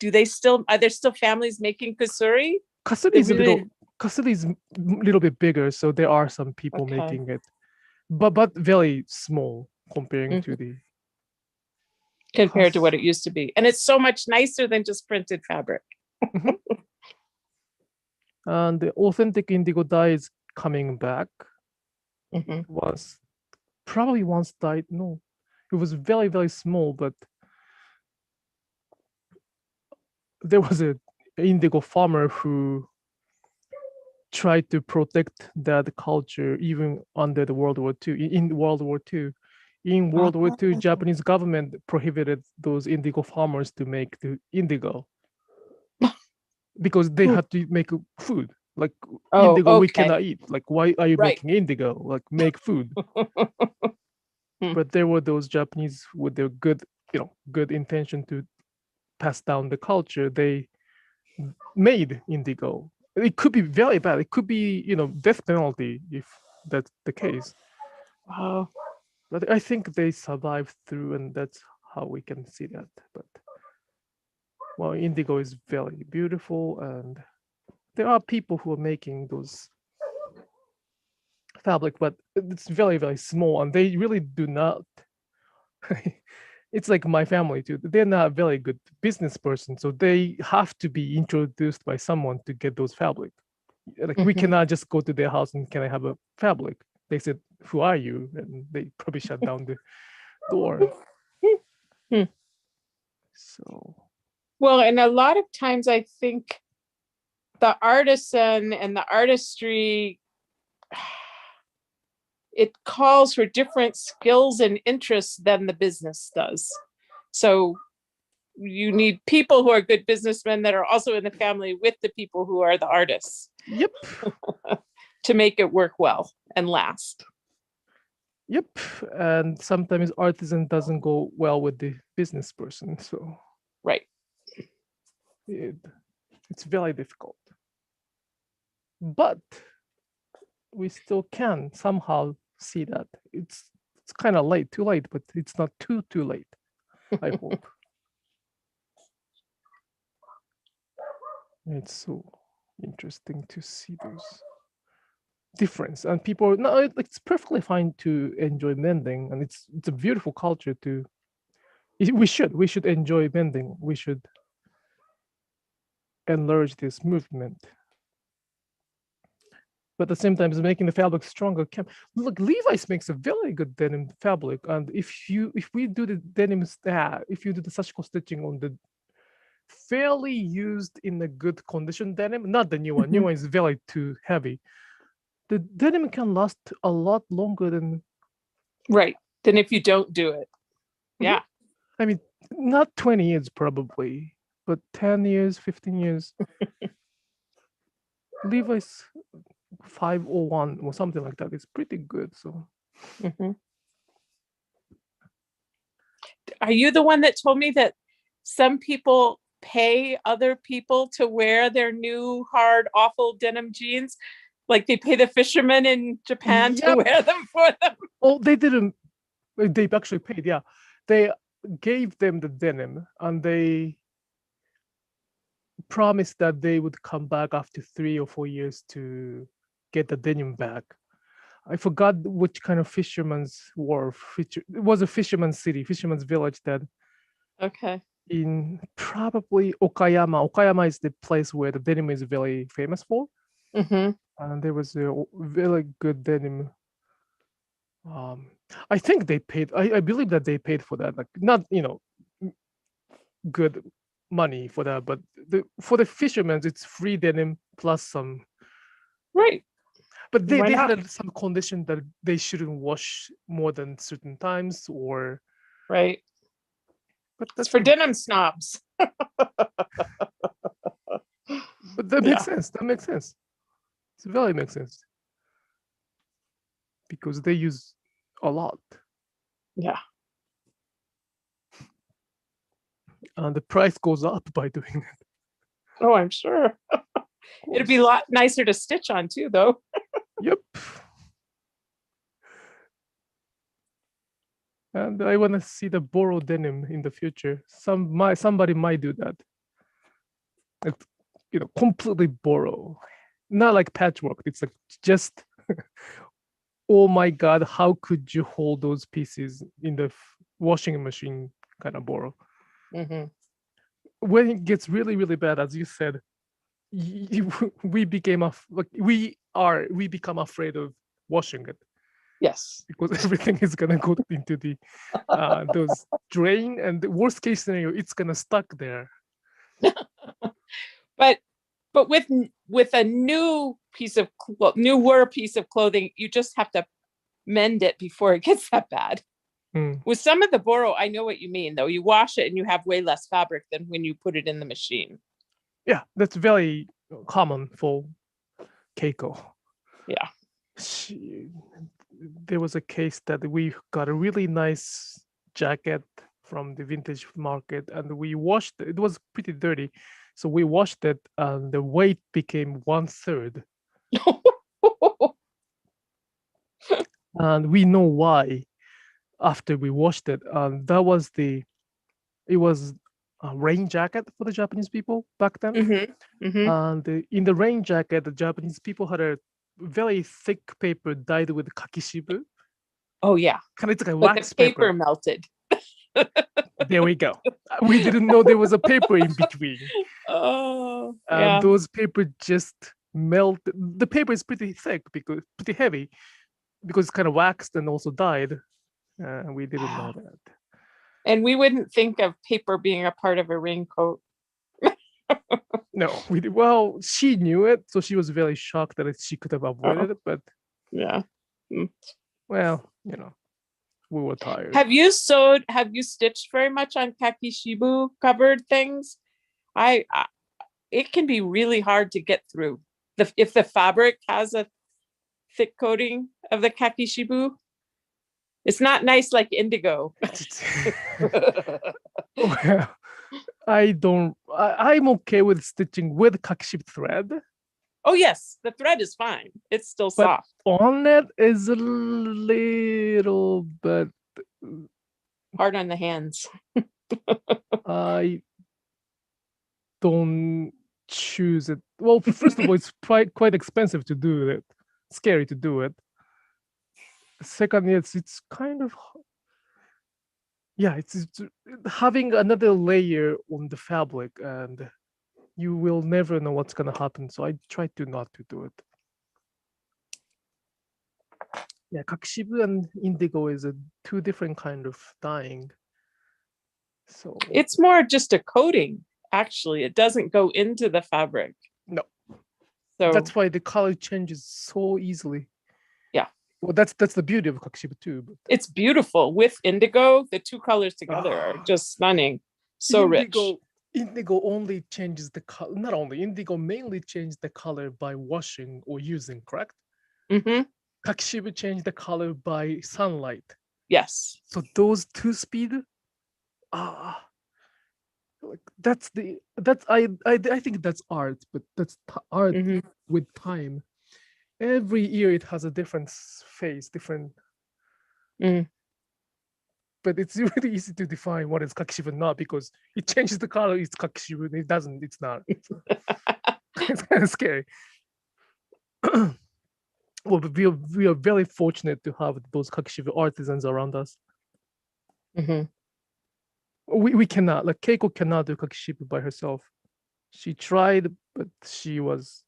there still families making kusuri? Kusuri is a little bit bigger, so there are some people making it, but very small compared to what it used to be, and it's so much nicer than just printed fabric. And the authentic indigo dye is coming back. Was probably once dyed. No, it was very, very small, but there was an indigo farmer who tried to protect that culture even under the World War II. In World War II, Japanese government prohibited those indigo farmers to make the indigo because they had to make food. Like indigo we cannot eat. Like, why are you making indigo? Like, make food. But there were those Japanese with their good intention to pass down the culture. They made indigo. It could be very bad. It could be, death penalty if that's the case. Wow. But I think they survived through, and that's how we can see that. But indigo is very beautiful, and there are people who are making those fabric, but it's very, very small, and they really do not. It's like my family too. They're not a very good business person, so they have to be introduced by someone to get those fabric. Like we cannot just go to their house and can I have a fabric? They said, "Who are you?" And they probably shut down the door. So, well, and a lot of times I think the artisan and the artistry, it calls for different skills and interests than the business does. So you need people who are good businessmen that are also in the family with the people who are the artists. Yep. To make it work well and last. Yep. And sometimes artisan doesn't go well with the business person. So right. it's very difficult. But we still can somehow see that it's kind of late, too late, but it's not too late, I hope. It's so interesting to see those difference, and people, no, it's perfectly fine to enjoy mending, and it's a beautiful culture to. We should enjoy mending. We should enlarge this movement. But at the same time, it's making the fabric stronger. Look, Levi's makes a very good denim fabric, and if we do the denim, if you do the Sashiko stitching on the fairly used in a good condition denim, not the new one. New one is very too heavy. The denim can last a lot longer than if you don't do it. Yeah. I mean, not 20 years probably, but 10 years, 15 years. Levi's 501 or something like that is pretty good. So, Are you the one that told me that some people pay other people to wear their new hard, awful denim jeans? Like they pay the fishermen in Japan to wear them for them? Oh, they didn't. They actually paid, yeah. They gave them the denim and they promised that they would come back after 3 or 4 years to get the denim back. I forgot which kind of fisherman's wharf. It was a fisherman's city, fisherman's village that. Okay. In probably Okayama. Okayama is the place where the denim is very famous for. And there was a very good denim. I think they paid. I believe that they paid for that. Like not good money for that, but for the fishermen, it's free denim plus some. Right. But they had some condition that they shouldn't wash more than certain times or. Right. But that's for denim snobs. But that makes sense. That makes sense. It really makes sense. Because they use a lot. Yeah. And the price goes up by doing it. Oh, I'm sure. It'd be a lot nicer to stitch on too, though. Yep. And I want to see the borrowed denim in the future. Somebody might do that. Like, completely borrow. Not like patchwork. It's like just, oh my God, how could you hold those pieces in the washing machine kind of borrow? When it gets really, really bad, as you said, we become afraid of washing it. Yes. Because everything is gonna go into the those drain, and the worst case scenario, it's gonna stuck there. But with a newer piece of clothing, you just have to mend it before it gets that bad. With some of the borrow, I know what you mean, though. You wash it and you have way less fabric than when you put it in the machine. Yeah, that's very common for Keiko. Yeah. There was a case that we got a really nice jacket from the vintage market, and we washed it. It was pretty dirty, so we washed it, and the weight became 1/3. And we know why. After we washed it, it was a rain jacket for the Japanese people back then. And in the rain jacket, the Japanese people had a very thick paper dyed with kakishibu. Oh yeah, kind of like but wax the paper melted. There we go. We didn't know there was a paper in between. Oh, and those paper just melt. The paper is pretty thick pretty heavy because it's kind of waxed and also dyed. We didn't know that. And we wouldn't think of paper being a part of a raincoat. No, we did. Well, she knew it, so she was very shocked that she could have avoided it. But yeah, well, we were tired. Have you stitched very much on kakishibu covered things? It can be really hard to get through. If the fabric has a thick coating of the kakishibu, it's not nice like indigo. Well, I I'm okay with stitching with kakishibu thread. Oh yes, the thread is fine. It's still But soft. on it is a little bit Hard on the hands. I don't choose it. Well, first of all, it's quite expensive to do it. Scary to do it. Second, it's kind of it's having another layer on the fabric, and you will never know what's gonna happen. So I try to not to do it. Yeah, kakishibu and indigo is two different kind of dyeing. So it's more just a coating. Actually, it doesn't go into the fabric. No. So that's why the color changes so easily. Yeah. Well, that's the beauty of kakishibu too. But it's beautiful with indigo. The two colors together are just stunning. So rich. Indigo only changes the color. Not only indigo mainly changes the color by washing or using, correct? Mm-hmm. Kakishibu change the color by sunlight. Yes. So those two speed, that's I think that's art, but that's art with time. Every year it has a different face, different. But it's really easy to define what is kakishibu and not, because it changes the color. It's kakishibu. It doesn't. It's not. It's kind of scary. Well, but we are very fortunate to have those kakishibu artisans around us. We cannot, like Keiko cannot do kakishibu by herself. She tried, but she was.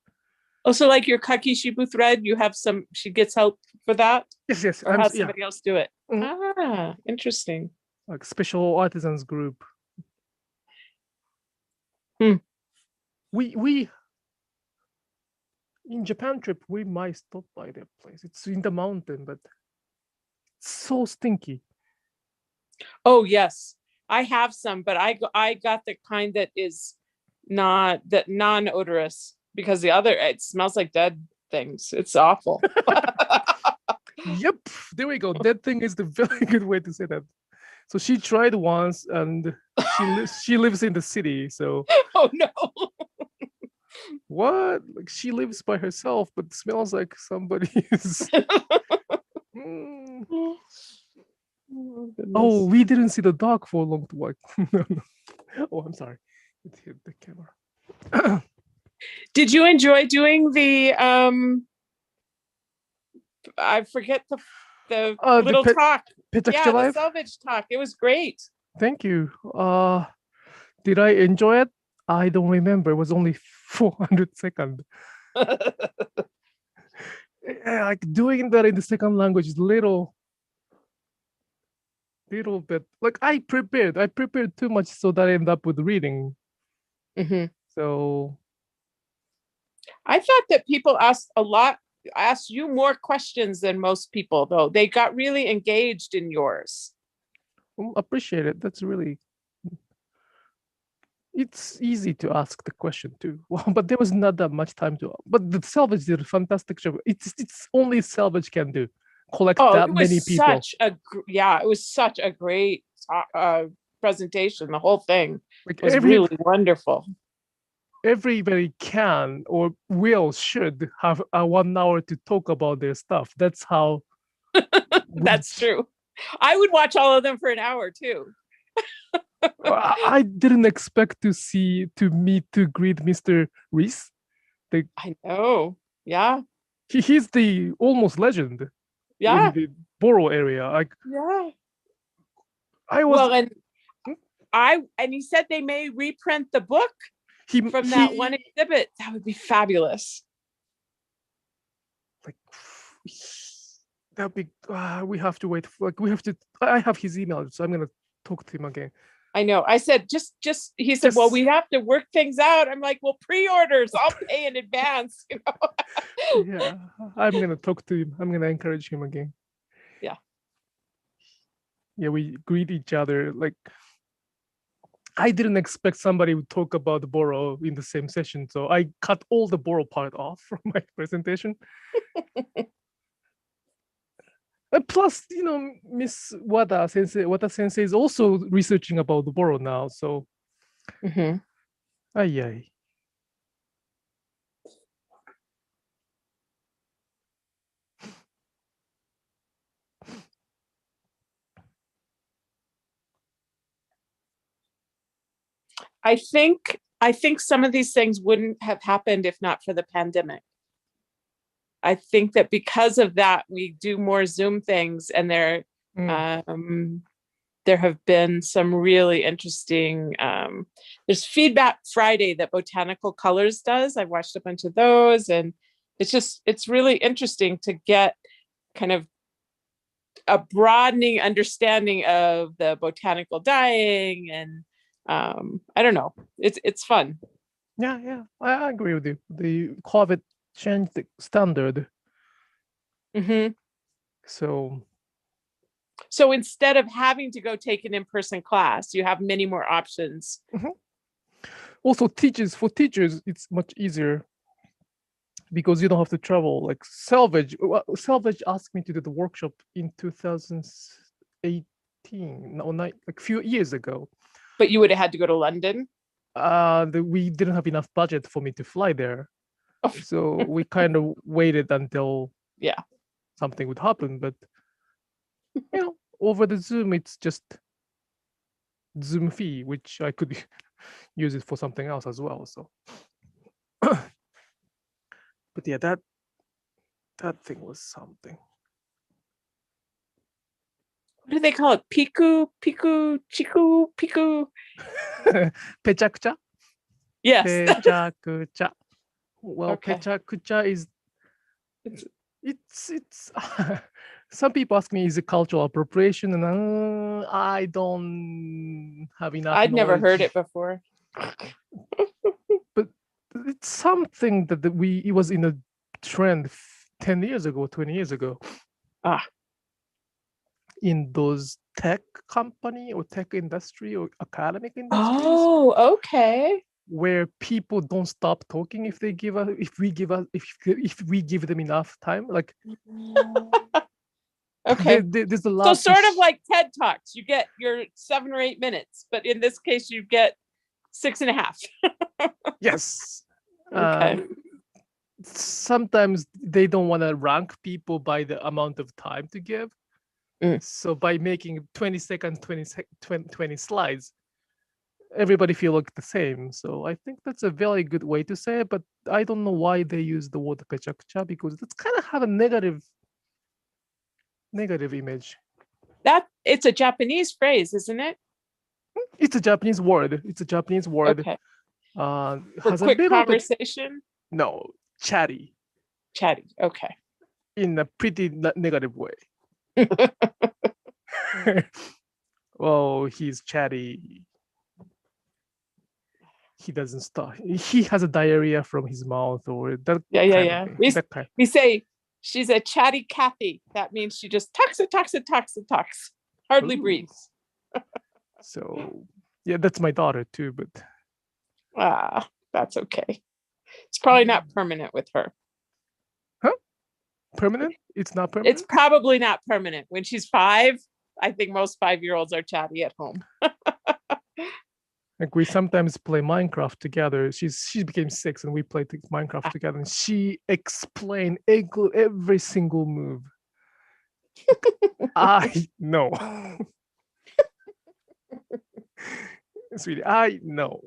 Also, like your kakishibu thread, you have she gets help for that? Yes. Or has somebody else do it? Interesting. Like special artisans group. We in Japan trip, we might stop by their place. It's in the mountain, but it's so stinky. Oh yes, I have some, but I got the kind that is non-odorous, because the other, it smells like dead things. It's awful. Yep, there we go. Dead thing is the very good way to say that. So she tried once, and she lives in the city. So oh no. What? Like she lives by herself, but smells like somebody is. Oh, we didn't see the dog for a long time. Oh, I'm sorry. It hit the camera. Did you enjoy doing the I forget the little talk? Yeah, the salvage talk. It was great. Thank you. Did I enjoy it? I don't remember. It was only 400 seconds. Like doing that in the second language is little bit, like I prepared too much, so that I end up with reading. So I thought that people asked you more questions than most people, though. They got really engaged in yours. Appreciate it. That's really, it's easy to ask the question too. Well, but there was not that much time to. But the salvage did a fantastic job. It's only salvage can do. Collect that many people. It was such a great presentation. The whole thing was really wonderful. Everybody can or should have 1 hour to talk about their stuff. That's how. That's true. I would watch all of them for an hour too. I didn't expect to greet Mr. Reese. I know. Yeah. He's the almost legend. Yeah. In the Borough area. I was. And he said they may reprint the book from that one exhibit. That would be fabulous. Like that'd be. We have to wait. I have his email, so I'm gonna talk to him again. I know. I said just. He said, "Well, we have to work things out." I'm like, "Well, pre-orders. I'll pay in advance." You know. Yeah, I'm gonna talk to him. I'm gonna encourage him again. Yeah, we greet each other. Like, I didn't expect somebody would talk about the Borough in the same session, so I cut all the Borough part off from my presentation. And plus, Miss Wada sensei is also researching about the Borough now, so Ay, ay. I think some of these things wouldn't have happened if not for the pandemic. I think that because of that, we do more Zoom things, and there have been some really interesting. There's Feedback Friday that Botanical Colors does. I've watched a bunch of those, and it's really interesting to get kind of a broadening understanding of the botanical dyeing, and I don't know, it's fun. Yeah, I agree with you. The COVID changed the standard. Mm-hmm. So instead of having to go take an in-person class, you have many more options. Also, for teachers, it's much easier because you don't have to travel. Like Salvage asked me to do the workshop in 2018, like a few years ago. But you would have had to go to London? We didn't have enough budget for me to fly there. So we kind of waited until something would happen. But, over the Zoom, it's just Zoom fee, which I could use it for something else as well. So, but yeah, that thing was something. What do they call it? Piku, chiku, piku. Pechakucha? Yes. Pechakucha. Well, Okay. Pechakucha is it's some people ask me, is it cultural appropriation? And I don't have enough I'd never heard knowledge. it before. But it's something that it was in a trend 10 years ago, 20 years ago. In those tech company or tech industry or academic industries. Oh, okay. Where people don't stop talking if we give them enough time. Like okay. There's a lot. So sort of like TED Talks, you get your 7 or 8 minutes, but in this case you get 6.5. Yes. Okay. Sometimes they don't want to rank people by the amount of time to give. So by making 20 seconds, 20 slides, everybody feel like the same. So I think that's a very good way to say it, but I don't know why they use the word pechakucha, because that's kind of have a negative image. That it's a Japanese phrase, isn't it? It's a Japanese word. Okay. For Has quick a little conversation? No, chatty. Chatty, okay. In a pretty negative way. Well, he's chatty. He doesn't stop. He has a diarrhea from his mouth, or that. Yeah. We say she's a chatty Cathy. That means she just talks. Hardly breathes. So yeah, that's my daughter too, but that's okay. It's probably not permanent with her. Huh? Permanent? It's not permanent? It's probably not permanent. When she's 5, I think most 5-year-olds are chatty at home. Like we sometimes play Minecraft together. She became 6 and we played Minecraft together, and she explained every single move. I know. Sweetie, I know.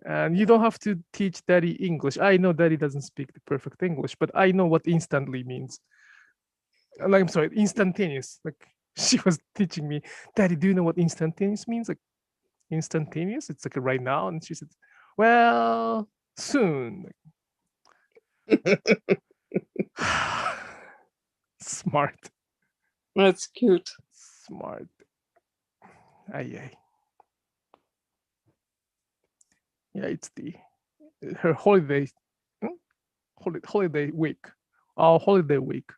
And you don't have to teach Daddy English. I know Daddy doesn't speak the perfect English, but I know what instantly means. Like, I'm sorry, instantaneous. Like she was teaching me, Daddy, do you know what instantaneous means? Like instantaneous? It's like right now. And she said, well, soon. Smart. That's cute. Smart. Aye. Yeah, it's her holiday week. Our holiday week.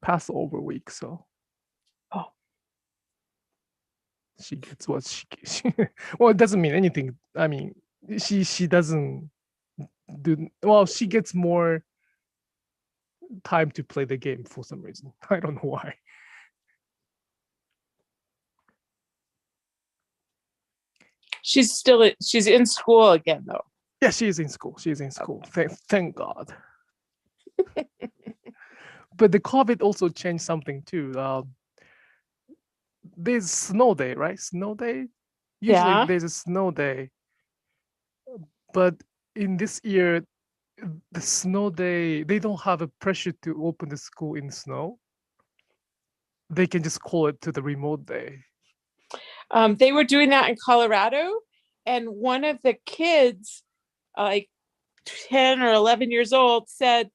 Passover week, so she gets what she well, it doesn't mean anything. I mean, she doesn't do well. She gets more time to play the game for some reason. I don't know why. She's in school again though. Yeah, she's in school. She's in school. Thank God. But the COVID also changed something too. There's snow day, right? Snow day. Usually Yeah. there's a snow day, but in this year, the snow day, they don't have a pressure to open the school in snow. They can just call it to the remote day. They were doing that in Colorado, and one of the kids, like 10 or 11 years old, said,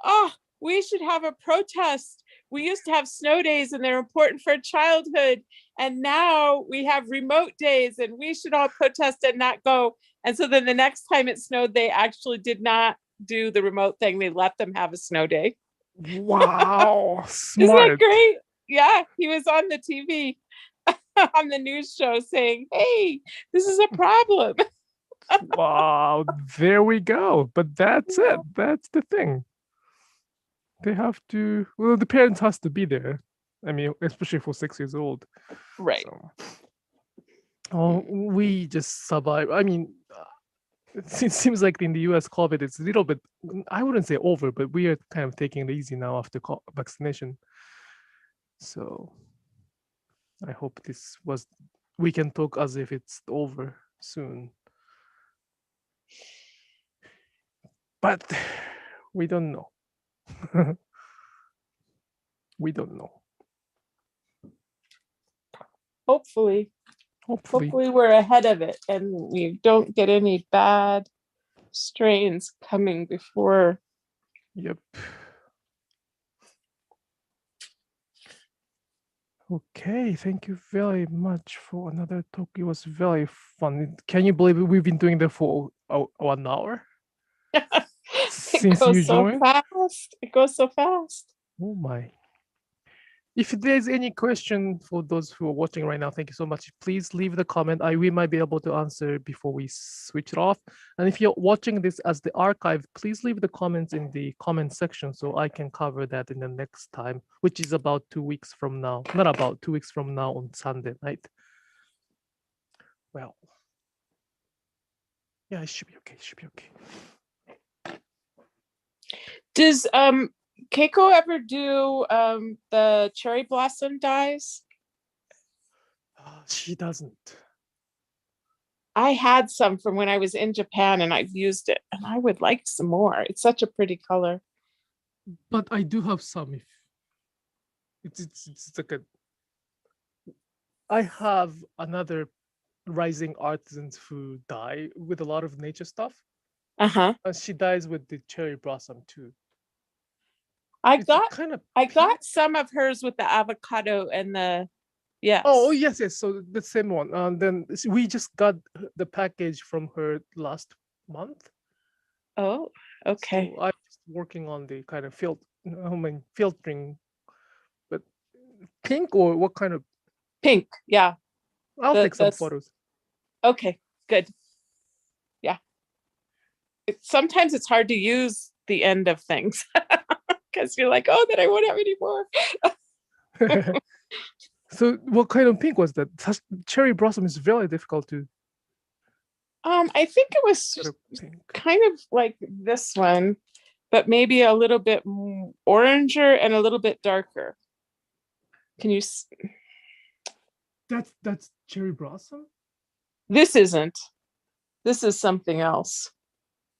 "Oh, we should have a protest. We used to have snow days and they're important for childhood. And now we have remote days and we should all protest and not go." And so then the next time it snowed, they actually did not do the remote thing. They let them have a snow day. Wow, Isn't that smart. great? Yeah, he was on the TV on the news show saying, "Hey, this is a problem." Wow, there we go. But that's it. That's the thing. They have to, well, the parents has to be there. I mean, especially for 6 years old. Right. So, we just survive. I mean, it seems like in the US, COVID is a little bit, I wouldn't say over, but we are kind of taking it easy now after vaccination. So I hope we can talk as if it's over soon. But we don't know. We don't know. Hopefully we're ahead of it and we don't get any bad strains coming before. Yep. Okay, thank you very much for another talk. It was very fun. Can you believe we've been doing that for 1 hour? Since you joined? It goes so fast. Oh my. If there's any question for those who are watching right now, thank you so much. Please leave the comment. We might be able to answer before we switch it off. And if you're watching this as the archive, please leave the comments in the comment section so I can cover that in the next time, which is about 2 weeks from now. Not about 2 weeks from now on Sunday night. Well, yeah, it should be okay. It should be okay. Does Keiko ever do the cherry blossom dyes? She doesn't. I had some from when I was in Japan and I've used it and I would like some more. It's such a pretty color. But I do have some. If it's like I have another rising artisans who dye with a lot of nature stuff. Uh-huh. And she dyes with the cherry blossom too. I got some of hers with the avocado and the yes. Oh yes. So the same one. And then we just got the package from her last month. Oh, okay. So I'm just working on the kind of filtering. But pink or what kind of? Pink, yeah. I'll take some photos. Okay, good. Yeah. Sometimes it's hard to use the end of things. Because you're like, oh, then I won't have any more. So what kind of pink was that? Cherry blossom is very difficult to. I think it was kind of like this one, but maybe a little bit oranger and a little bit darker. Can you? That's cherry blossom? This isn't. This is something else.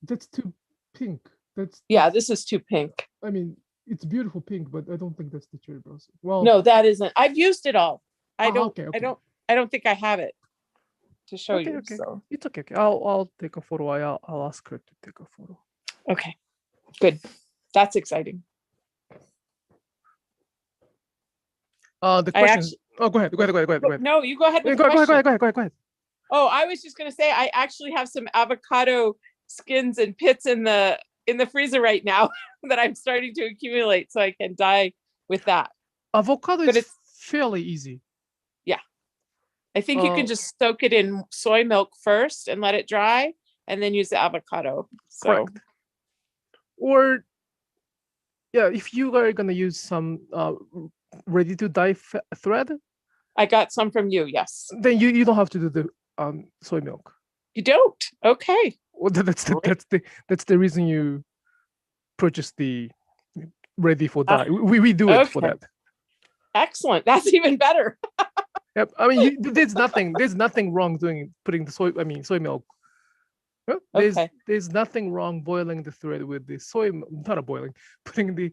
That's too pink. This is too pink. I mean, it's beautiful pink, but I don't think that's the cherry blossom. Well, no, that isn't. I've used it all. I don't think I have it to show you. Okay. So it's okay. I'll take a photo. I'll ask her to take a photo. Okay, good. That's exciting. The question. Go ahead. No, you go ahead. Go ahead. Oh, I was just gonna say I actually have some avocado skins and pits in the freezer right now that I'm starting to accumulate, so I can dye with that. Avocado is fairly easy. Yeah, I think you can just soak it in soy milk first and let it dry, and then use the avocado. So, correct. Or, yeah, if you are gonna use some ready to dye thread, I got some from you. Yes. Then you don't have to do the soy milk. You don't? Okay. Well, that's the reason you purchase the ready for dye. We do it for okay. that. Excellent. That's even better. Yep. I mean, there's nothing wrong putting the soy milk. Well, there's nothing wrong boiling the thread with the soy, not boiling, putting the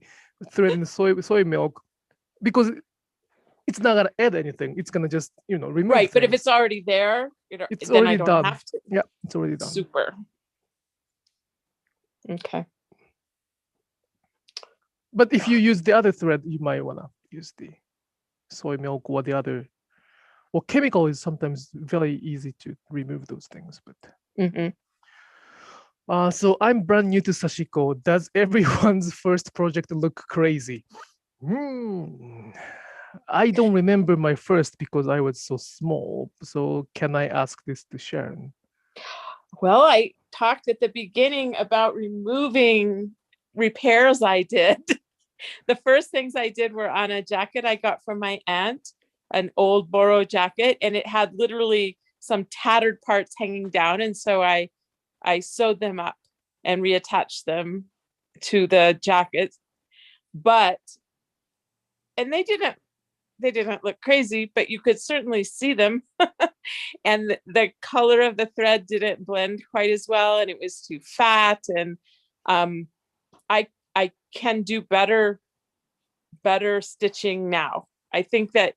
thread in the soy milk, because it's not gonna add anything. It's gonna just remove. Right, but if things. it's already there, It's then already I don't done. have to. Yeah, it's already done. Super. Okay. But if you use the other thread, you might wanna use the soy milk or the other. Well, chemical is sometimes very easy to remove those things, but. So I'm brand new to Sashiko. Does everyone's first project look crazy? I don't remember my first because I was so small. So can I ask this to Sharon? Well, I talked at the beginning about removing repairs I did. The first things I did were on a jacket I got from my aunt, an old Boro jacket, and it had literally some tattered parts hanging down. And so I sewed them up and reattached them to the jacket. And they didn't look crazy, but you could certainly see them. And the color of the thread didn't blend quite as well, and it was too fat. And I can do better stitching now. I think that,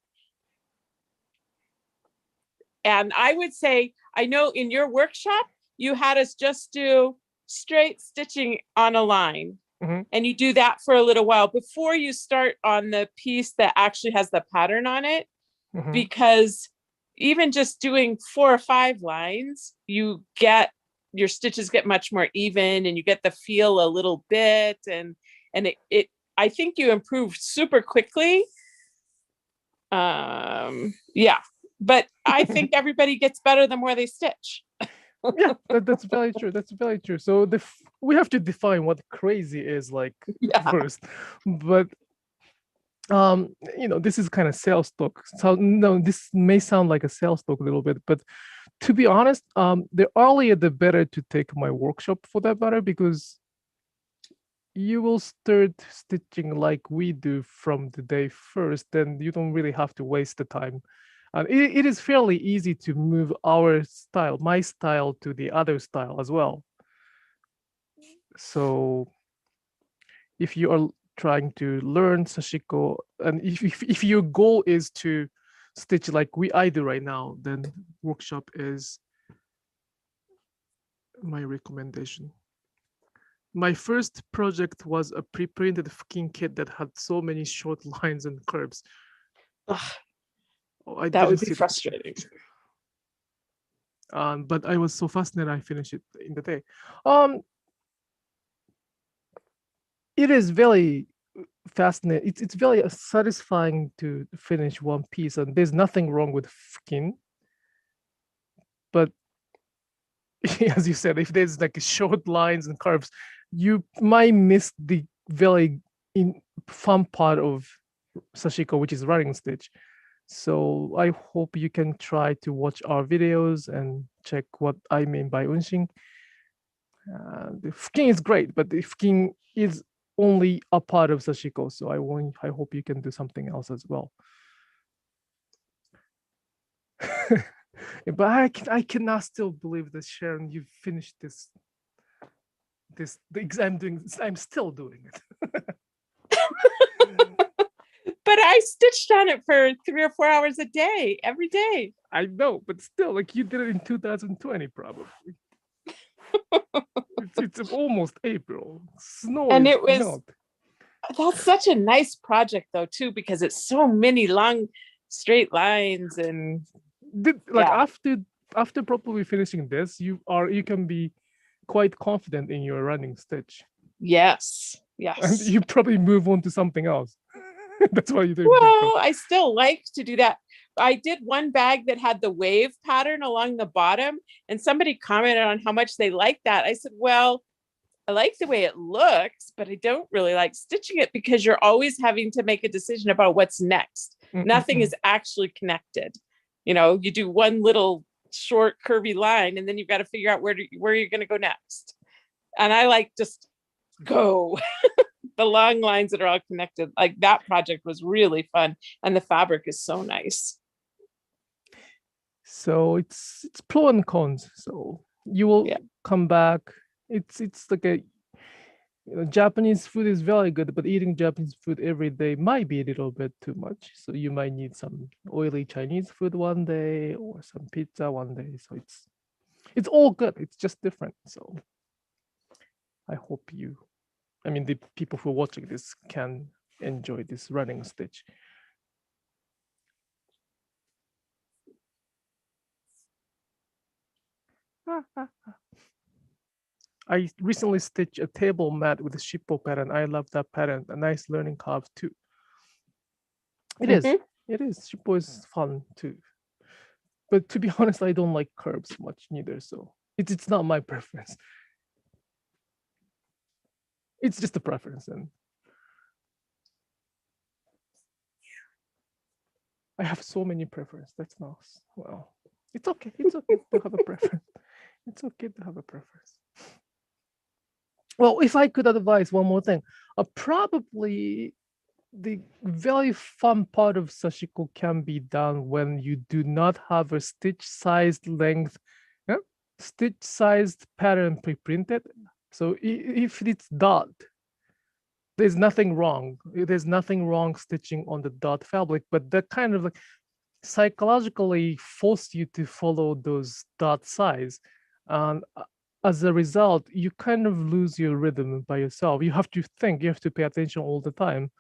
and I would say, I know in your workshop, you had us just do straight stitching on a line. And you do that for a little while before you start on the piece that actually has the pattern on it. Because even just doing 4 or 5 lines, your stitches get much more even, and you get the feel a little bit. And I think you improved super quickly. Yeah, but I think everybody gets better the more they stitch. Yeah, that's very true. That's very true. So we have to define what crazy is first. But this is kind of sales talk. So no, this may sound like a sales talk a little bit, but to be honest, the earlier the better to take my workshop for that matter, because you will start stitching like we do from the day first, then you don't really have to waste the time. It is fairly easy to move my style to the other style as well. So if you are trying to learn Sashiko, and if your goal is to stitch like I do right now, then workshop is my recommendation. My first project was a pre-printed fukin kit that had so many short lines and curves. That would be frustrating. But I was so fascinated, I finished it in the day. It is very fascinating. It's very satisfying to finish one piece, and there's nothing wrong with fukin. But as you said, if there's like short lines and curves, you might miss the very fun part of Sashiko, which is running stitch. So I hope you can try to watch our videos and check what I mean by unshin. The fukin is great, but the fukin is only a part of Sashiko. So I hope you can do something else as well. But I cannot still believe that, Sharon, you finished I'm still doing it. But I stitched on it for 3 or 4 hours a day, every day. I know, but still, like you did it in 2020, probably. it's almost April. Snow and is it was melt. That's such a nice project though too, because it's so many long straight lines. And after properly finishing this, you can be quite confident in your running stitch. Yes. And you probably move on to something else. That's why you do. Well, I still like to do that. I did one bag that had the wave pattern along the bottom, and somebody commented on how much they liked that. I said, well, I like the way it looks, but I don't really like stitching it, because you're always having to make a decision about what's next. Nothing is actually connected. You do one little short curvy line, and then you've got to figure out where you're going to go next. And I like just go. The long lines that are all connected. Like that project was really fun, and the fabric is so nice. So it's pro and cons. So you will come back. It's like a Japanese food is very good, but eating Japanese food every day might be a little bit too much. So you might need some oily Chinese food one day or some pizza one day. So it's all good. It's just different. So I hope the people who are watching this can enjoy this running stitch. I recently stitched a table mat with a shippo pattern. I love that pattern. A nice learning curve too. It is. Shippo is fun too. But to be honest, I don't like curves much neither. So it's not my preference. It's just a preference, and I have so many preferences. That's not well. It's okay. It's okay to have a preference. It's okay to have a preference. Well, if I could advise one more thing, probably the very fun part of Sashiko can be done when you do not have a stitch-sized length, stitch-sized pattern pre-printed. So if it's dot, there's nothing wrong. There's nothing wrong stitching on the dot fabric, but that kind of like psychologically force you to follow those dot size. And as a result, you kind of lose your rhythm by yourself. You have to think, you have to pay attention all the time.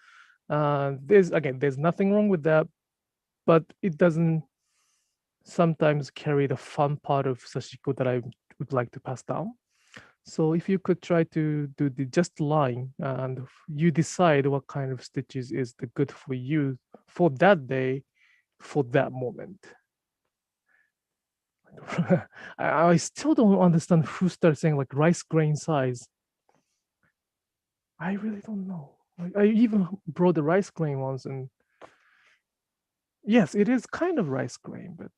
There's nothing wrong with that, but it doesn't sometimes carry the fun part of Sashiko that I would like to pass down. So if you could try to do the just line and you decide what kind of stitches is the good for you for that day, for that moment. I still don't understand who started saying like rice grain size. I really don't know. I even brought the rice grain ones, and yes, it is kind of rice grain, but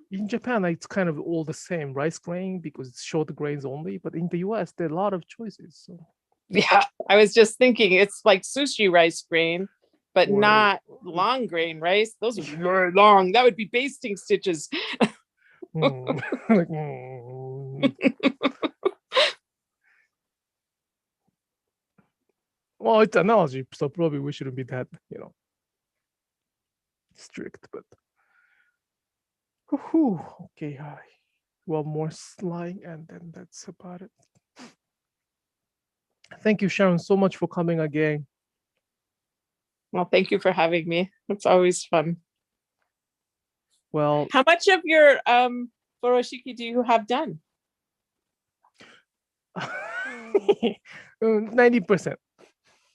in Japan, it's kind of all the same rice grain because it's short grains only. But in the US, there are a lot of choices. So yeah, I was just thinking it's like sushi rice grain, but not long grain rice. Those are very long. That would be basting stitches. Well, it's analogy, so probably we shouldn't be that, strict, but okay, one more slide and then that's about it. Thank you, Sharon, so much for coming again. Well, thank you for having me. It's always fun. Well, how much of your furoshiki do you have done? 90%.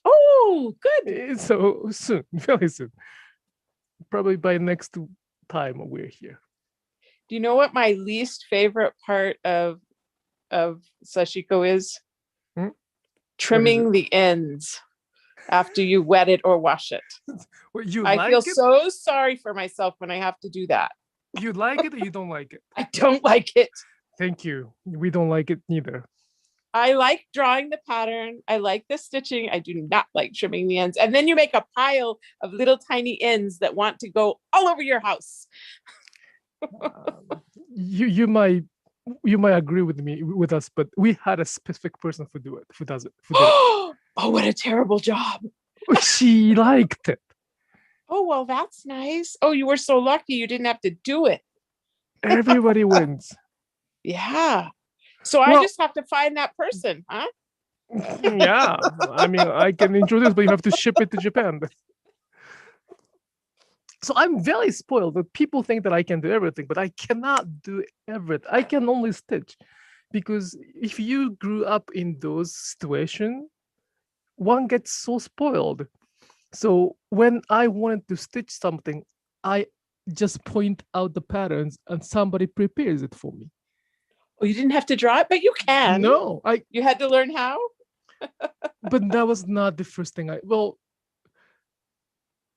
Oh, good. So soon, very soon. Probably by next time we're here. Do you know what my least favorite part of Sashiko is? Trimming the ends after you wet it or wash it. Well, I feel so sorry for myself when I have to do that. You like it or you don't like it? I don't like it. Thank you. We don't like it neither. I like drawing the pattern. I like the stitching. I do not like trimming the ends. And then you make a pile of little tiny ends that want to go all over your house. You might agree with us, but we had a specific person who does it. Oh, what a terrible job. She liked it. Oh, well, that's nice. Oh, you were so lucky you didn't have to do it. Everybody wins. Yeah. So I just have to find that person, huh? Yeah. I mean, I can introduce, but you have to ship it to Japan. So I'm very spoiled. But people think that I can do everything, but I cannot do everything. I can only stitch. Because if you grew up in those situations, one gets so spoiled. So when I wanted to stitch something, I just point out the patterns and somebody prepares it for me. Oh, you didn't have to draw it, but you can. No, you had to learn how. But that was not the first thing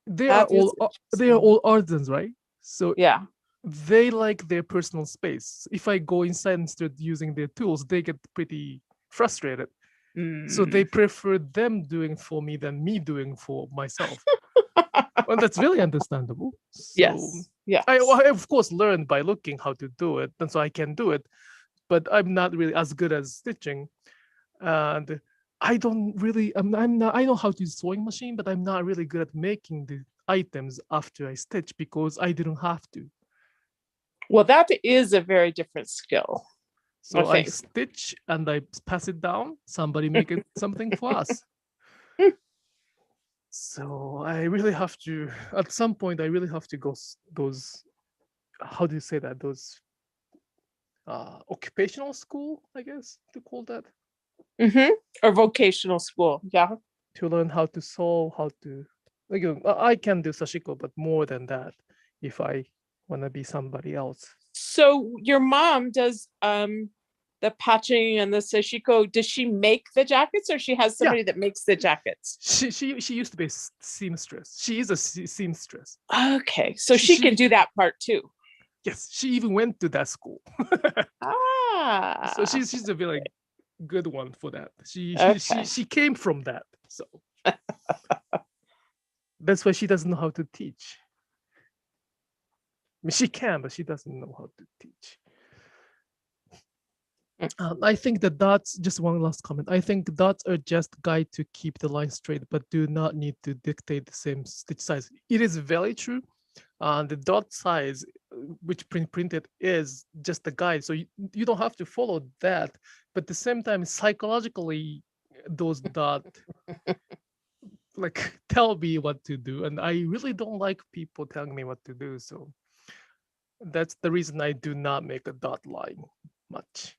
they are all artisans, right? So yeah, they like their personal space. If I go inside and start using their tools, they get pretty frustrated. So they prefer them doing for me than me doing for myself. Well, that's really understandable. So Yes. Yeah. I of course learned by looking how to do it, and so I can do it, but I'm not really as good as stitching, and I don't really. I'm not. I know how to use sewing machine, but I'm not really good at making the items after I stitch because I didn't have to. Well, that is a very different skill. So I think. stitch and I pass it down. Somebody make it something for us. So I really have to. At some point, I really have to go those. How do you say that? Those occupational school, I guess to call that. Or vocational school. Yeah. To learn how to sew, how to. Like, I can do sashiko, but more than that, if I want to be somebody else. So your mom does the patching and the sashiko. Does she make the jackets, or she has somebody that makes the jackets? She used to be a seamstress. She is a seamstress. Okay, so she can do that part too. Yes, she even went to that school. So she's a very good one for that. She came from that. So that's why she doesn't know how to teach. I mean, she can, but she doesn't know how to teach. I think the dots, just one last comment. I think dots are just guide to keep the line straight, but do not need to dictate the same stitch size. It is very true. The dot size, which printed is just a guide. So you don't have to follow that. But at the same time, psychologically, those dots like tell me what to do. And I really don't like people telling me what to do. So that's the reason I do not make a dot line much.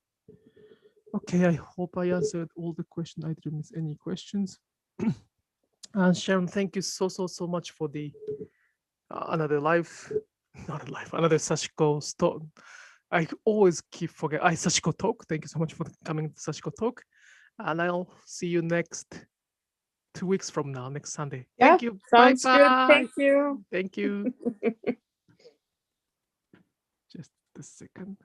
Okay, I hope I answered all the questions. I didn't miss any questions. And Sharon, thank you so much for the another Sashiko Talk. I always keep forgetting. Sashiko Talk. Thank you so much for coming to Sashiko Talk. And I'll see you next 2 weeks from now, next Sunday. Yeah, Thank you. Sounds Bye-bye. good. Thank you. Thank you. Just a second.